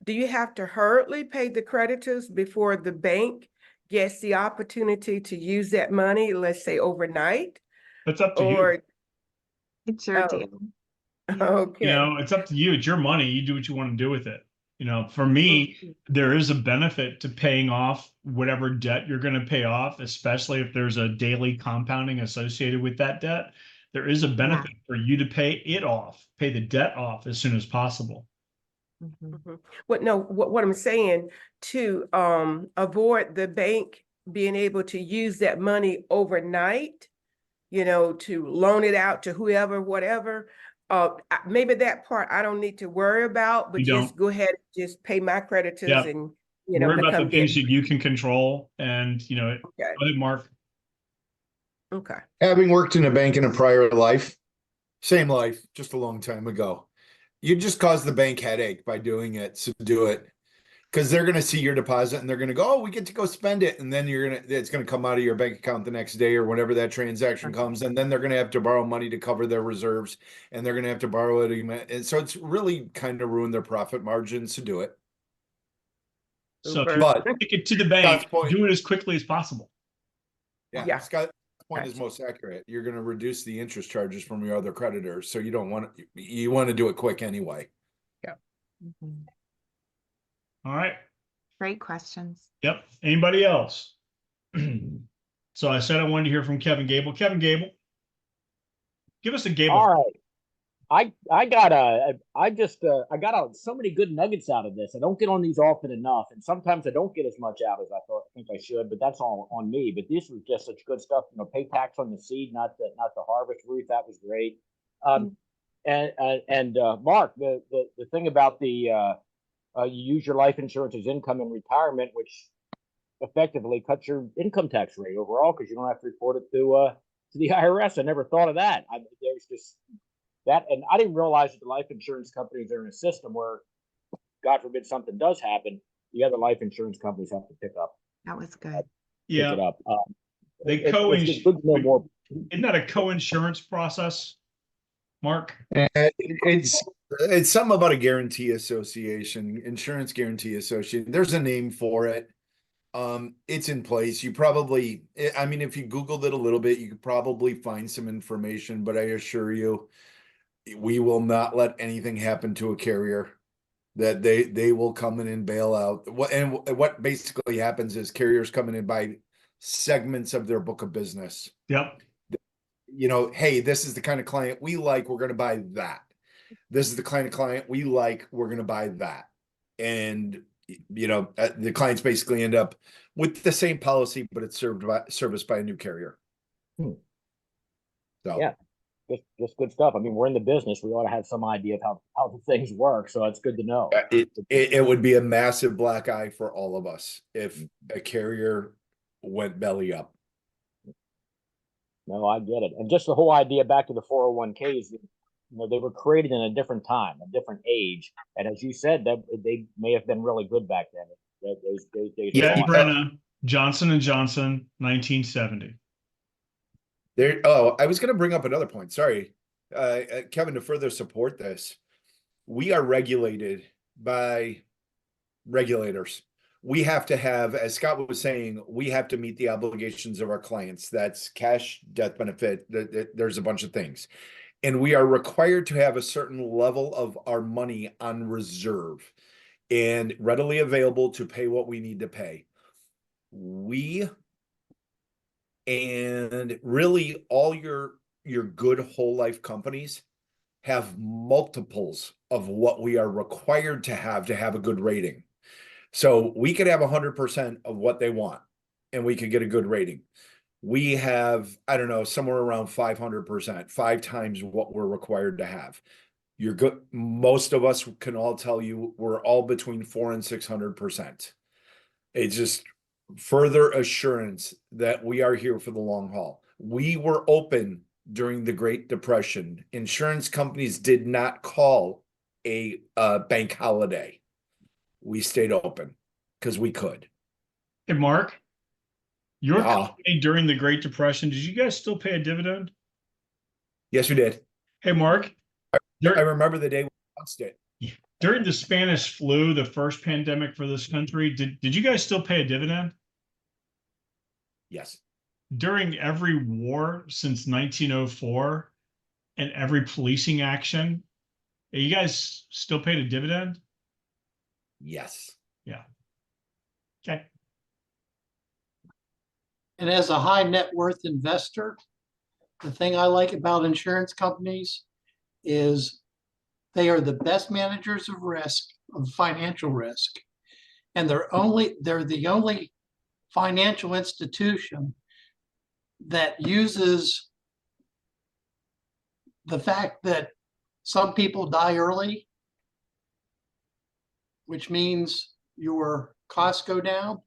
Do you have to hurriedly pay the creditors before the bank gets the opportunity to use that money, let's say overnight? That's up to you. Or, it's your Oh. deal. Yeah. okay. It's up to you. It's your money. You do what you want to do with it. For me, there is a benefit to paying off whatever debt you're going to pay off, especially if there's a daily compounding associated with that debt. There is a benefit for you to pay the debt off as soon as possible. Mhm. What I'm saying to avoid the bank being able to use that money overnight, to loan it out to whoever, whatever. Maybe that part I don't need to worry about, but You just don't. go ahead and just pay my creditors Yeah. and Worry about the become things debt. that you can control. And, Okay. go ahead, Mark. Okay. Having worked in a bank in a prior life, same life, just a long time ago, you just cause the bank headache by doing it. So do it. Because they're going to see your deposit and they're going to go, oh, we get to go spend it. And then it's going to come out of your bank account the next day or whenever that transaction comes. And then they're going to have to borrow money to cover their reserves and they're going to have to borrow it. And so it's really kind of ruined their profit margins to do it. So if Super. you But take it to the bank, Scott's point- do it as quickly as possible. Yeah. Scott's point is Gotcha. most accurate. You're going to reduce the interest charges from your other creditors. So you want to do it quick anyway. Mhm. All right. Great questions. Yep. Anybody else? So I said I wanted to hear from Kevin Gable. Kevin Gable, give us a Gable. All right. I got so many good nuggets out of this. I don't get on these often enough, and sometimes I don't get as much out as I think I should. But that's all on me. But this was just such good stuff. Pay tax on the seed, not the harvest. Ruth, that was great. And Mark, the thing about you use your life insurance as income in retirement, which effectively cuts your income tax rate overall because you don't have to report it to the IRS. I never thought of that. There's just that, and I didn't realize that the life insurance companies are in a system where, God forbid, something does happen, the other life insurance companies have to pick That was good. it up. They It's good to know more. Isn't that a co-insurance process, Mark? It's something about a guarantee association, insurance guarantee association. There's a name for it. It's in place. You probably, if you Googled it a little bit, you could probably find some information, but I assure you, we will not let anything happen to a carrier that they will come in and bail out. What basically happens is carriers come in and buy segments of their book of business. Yep. Hey, this is the kind of client we like. We're going to buy that. This is the kind of client we like. We're going to buy that. And, the clients basically end up with the same policy, but it's serviced by a new carrier. So, Yeah. Just good stuff. We're in the business. We ought to have some idea of how the things work. So it's good to know. it would be a massive black eye for all of us if a carrier went belly up. No, I get it. And just the whole idea back to the 401ks, they were created in a different time, a different age. And as you said, that they may have been really good back then. Those days are Yeah, gone. Brenna, Johnson & Johnson, 1970. I was going to bring up another point. Sorry, Kevin, to further support this. we are regulated by regulators. We have to have, as Scott was saying, we have to meet the obligations of our clients. That's cash, death benefit. There's a bunch of things. And we are required to have a certain level of our money on reserve and readily available to pay what we need to pay. We and really all your good whole life companies have multiples of what we are required to have a good rating. So we could have 100% of what they want and we could get a good rating. We have, I don't know, somewhere around 500%, 5 times what we're required to have. You're good. Most of us can all tell you we're all between 400 and 600%. It's just further assurance that we are here for the long haul. We were open during the Great Depression. Insurance companies did not call a bank holiday. We stayed open because we could. Hey, Mark, your Yeah. company during the Great Depression, did you guys still pay a dividend? Yes, we did. Hey, Mark, I dur- remember the day we announced it. during the Spanish flu, the first pandemic for this country, did you guys still pay a dividend? Yes. During every war since 1904 and every policing action, you guys still paid a dividend? Yes. Yeah. Okay. And as a high net worth investor, the thing I like about insurance companies is they are the best managers of risk, of financial risk. And they're the only financial institution that uses the fact that some people die early, which means your costs go down.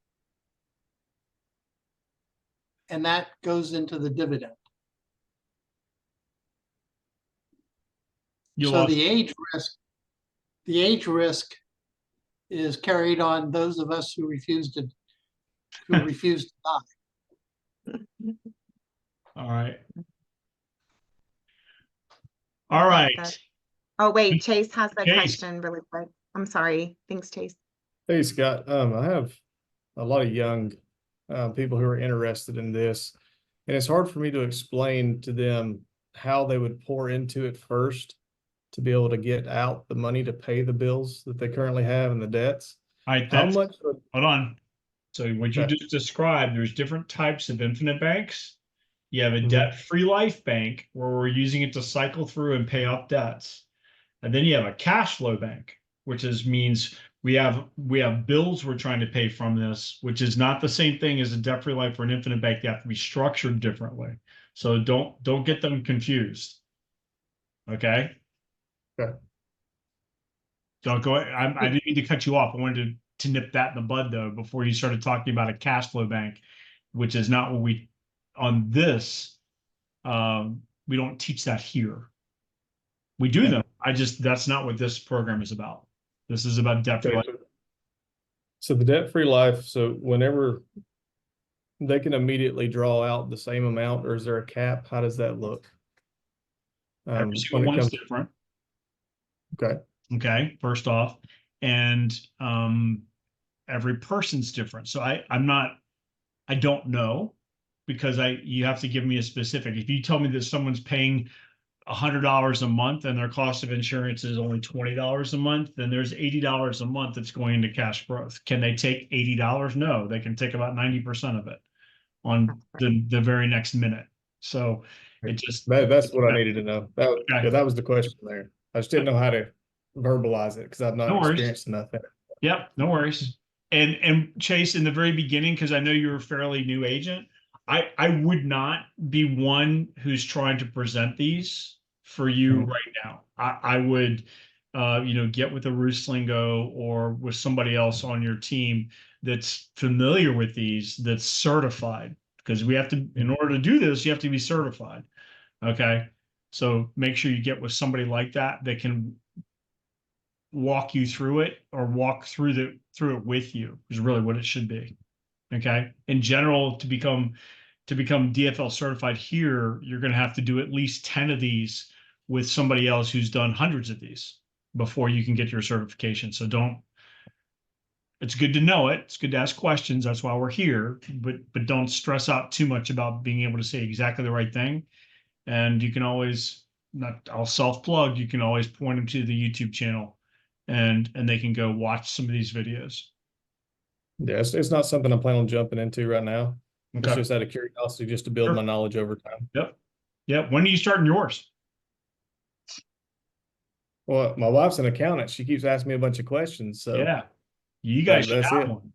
And that goes into the dividend. You So lost. the age risk is carried on those of us who refuse to die. All right. All right. That- Oh, wait, Chase has a Chase. question really quick. I'm sorry. Thanks, Chase. Hey, Scott. I have a lot of young people who are interested in this, and it's hard for me to explain to them how they would pour into it first to be able to get out the money to pay the bills that they currently have and the debts. All right. How much? Hold on. So what you Okay. just described, there's different types of infinite banks. You have a Mhm. debt-free life bank where we're using it to cycle through and pay off debts. And then you have a cash flow bank, which means we have bills we're trying to pay from this, which is not the same thing as a debt-free life or an infinite bank. They have to be structured differently. So don't get them confused. Okay. Okay. Don't go. I didn't mean to cut you off. I wanted to nip that in the bud though before you started talking about a cash flow bank, which is not what we on this. We don't teach that here. We do them. That's not what this program is about. This is about debt-free life. So the debt-free life, so whenever they can immediately draw out the same amount, or is there a cap? How does that look? Every single When it one's comes, different. okay, Okay, first off, and every person's different. So I don't know because you have to give me a specific. If you tell me that someone's paying $100 a month and their cost of insurance is only $20 a month, then there's $80 a month that's going into cash growth. Can they take $80? No, they can take about 90% of it on the very next minute. So it just that's what I needed to know. Okay. Yeah, that was the question there. I just didn't know how to verbalize it because I've not No worries. experienced enough. Yep, no worries. And Chase, in the very beginning, because I know you're a fairly new agent, I would not be one who's trying to present these for you right now. I would get with a Ruslingo or with somebody else on your team that's familiar with these, that's certified, because we have to, in order to do this, you have to be certified. Okay. So make sure you get with somebody like that that can walk you through it or walk through it with you is really what it should be. Okay. In general, to become DFL certified here, you're going to have to do at least 10 of these with somebody else who's done hundreds of these. before you can get your certification. So it's good to know it. It's good to ask questions. That's why we're here, but don't stress out too much about being able to say exactly the right thing. And you can always, I'll self-plug, you can always point them to the YouTube channel and they can go watch some of these videos. Yeah, it's not something I'm planning on jumping into right now. It's Okay. just out of curiosity, just to build Sure. my knowledge over time. Yep. Yep. When are you starting yours? Well, my wife's an accountant. She keeps asking me a bunch of questions. So Yeah. You guys should that's have it. one.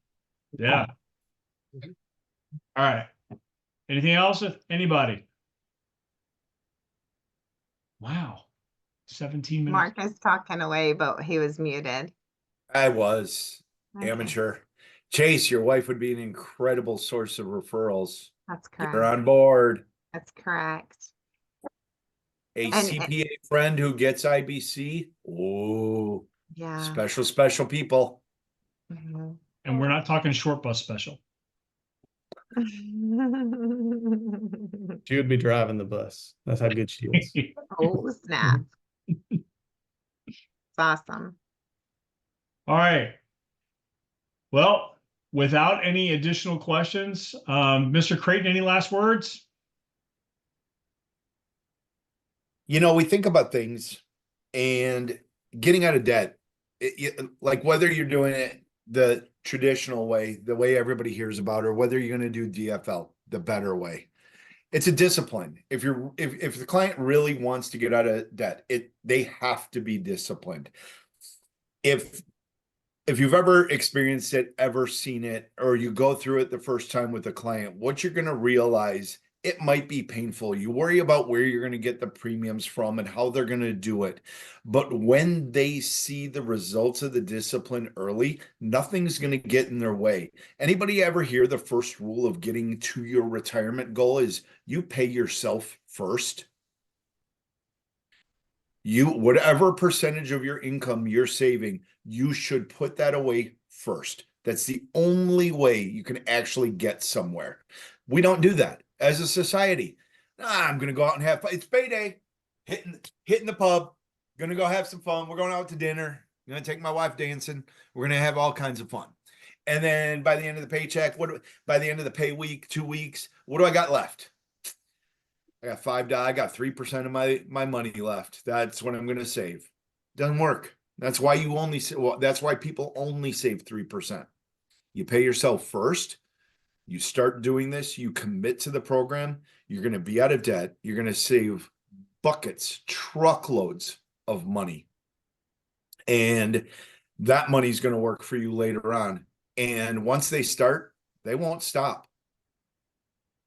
Yeah. All right. Anything else with anybody? Wow. 17 minutes. Mark is talking away, but he was muted. I was Okay, amateur. Chase, your wife would be an incredible source of referrals. that's Get her correct. on board. That's correct. A And- CPA friend who gets IBC. Oh, Yeah. special people. Mhm. And we're not talking short bus special. she would be driving the bus. That's how good she is. Oh, snap. It's awesome. All right. Well, without any additional questions, Mr. Creighton, any last words? You know, we think about things and getting out of debt, like whether you're doing it the traditional way, the way everybody hears about, or whether you're going to do DFL the better way. It's a discipline. If the client really wants to get out of debt, they have to be disciplined. If you've ever experienced it, ever seen it, or you go through it the first time with a client, what you're going to realize, it might be painful. You worry about where you're going to get the premiums from and how they're going to do it. But when they see the results of the discipline early, nothing's going to get in their way. Anybody ever hear the first rule of getting to your retirement goal is you pay yourself first? Whatever percentage of your income you're saving, you should put that away first. That's the only way you can actually get somewhere. We don't do that as a society. I'm going to go out and have fun. It's payday. Hitting the pub. Going to go have some fun. We're going out to dinner. I'm going to take my wife dancing. We're going to have all kinds of fun. And then by the end of the paycheck, by the end of the pay week, 2 weeks, what do I got left? I got $5. I got 3% of my money left. That's what I'm going to save. Doesn't work. That's why that's why people only save 3%. You pay yourself first. You start doing this. You commit to the program. You're going to be out of debt. You're going to save buckets, truckloads of money. And that money is going to work for you later on. And once they start, they won't stop.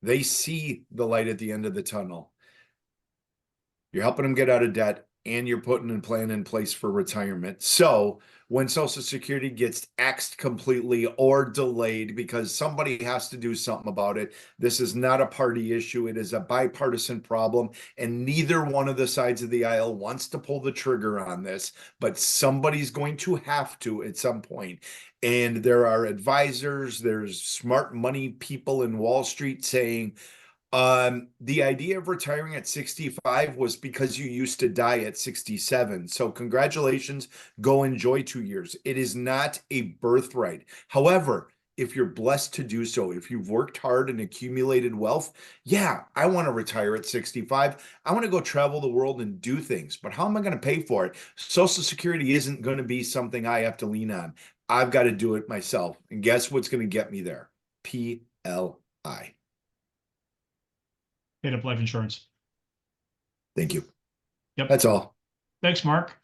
They see the light at the end of the tunnel. You're helping them get out of debt, and you're putting a plan in place for retirement. So when Social Security gets axed completely or delayed because somebody has to do something about it, this is not a party issue. It is a bipartisan problem, and neither one of the sides of the aisle wants to pull the trigger on this, but somebody's going to have to at some point. And there are advisors, there's smart money people in Wall Street saying, the idea of retiring at 65 was because you used to die at 67. So congratulations, go enjoy 2 years. It is not a birthright. However, if you're blessed to do so, if you've worked hard and accumulated wealth, yeah, I want to retire at 65. I want to go travel the world and do things, but how am I going to pay for it? Social Security isn't going to be something I have to lean on. I've got to do it myself. And guess what's going to get me there? PLI. Paid up life insurance. Thank you. Yep. That's all. Thanks, Mark.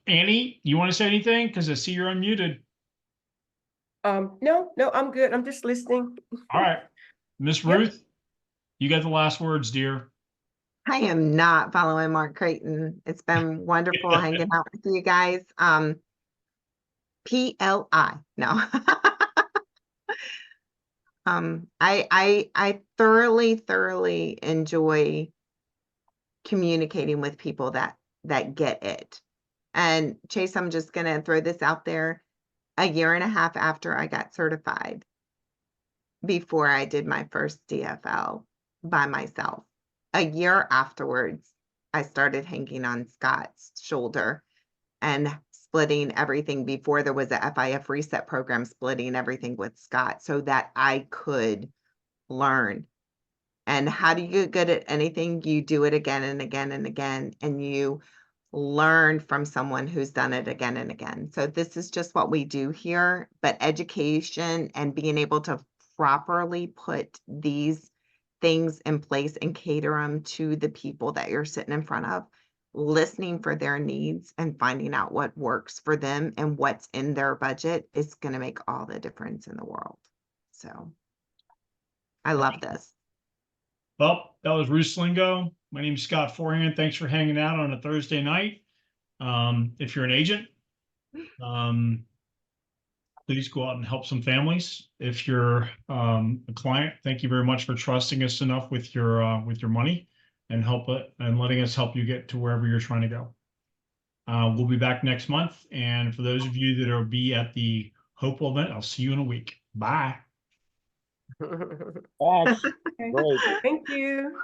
Annie, you want to say anything? Because I see you're unmuted. No, I'm good. I'm just listening. All right. Miss Yep. Ruth, you got the last words, dear. I am not following Mark Creighton. It's been wonderful hanging out with you guys. PLI. No. I thoroughly enjoy communicating with people that get it. And Chase, I'm just gonna throw this out there. A year and a half after I got certified, before I did my first DFL by myself, a year afterwards, I started hanging on Scott's shoulder and splitting everything before there was a FIF reset program, splitting everything with Scott so that I could learn. And how do you get good at anything? You do it again and again and again, and you learn from someone who's done it again and again. So this is just what we do here, but education and being able to properly put these things in place and cater them to the people that you're sitting in front of, listening for their needs and finding out what works for them and what's in their budget is going to make all the difference in the world. So I love this. Well, that was Ruslingo. My name is Scott Forehand. Thanks for hanging out on a Thursday night. If you're an agent, please go out and help some families. If you're a client, thank you very much for trusting us enough with your money and letting us help you get to wherever you're trying to go. We'll be back next month. And for those of you that will be at the Hopewell event, I'll see you in a week. Bye. Thanks. Great. Thank you.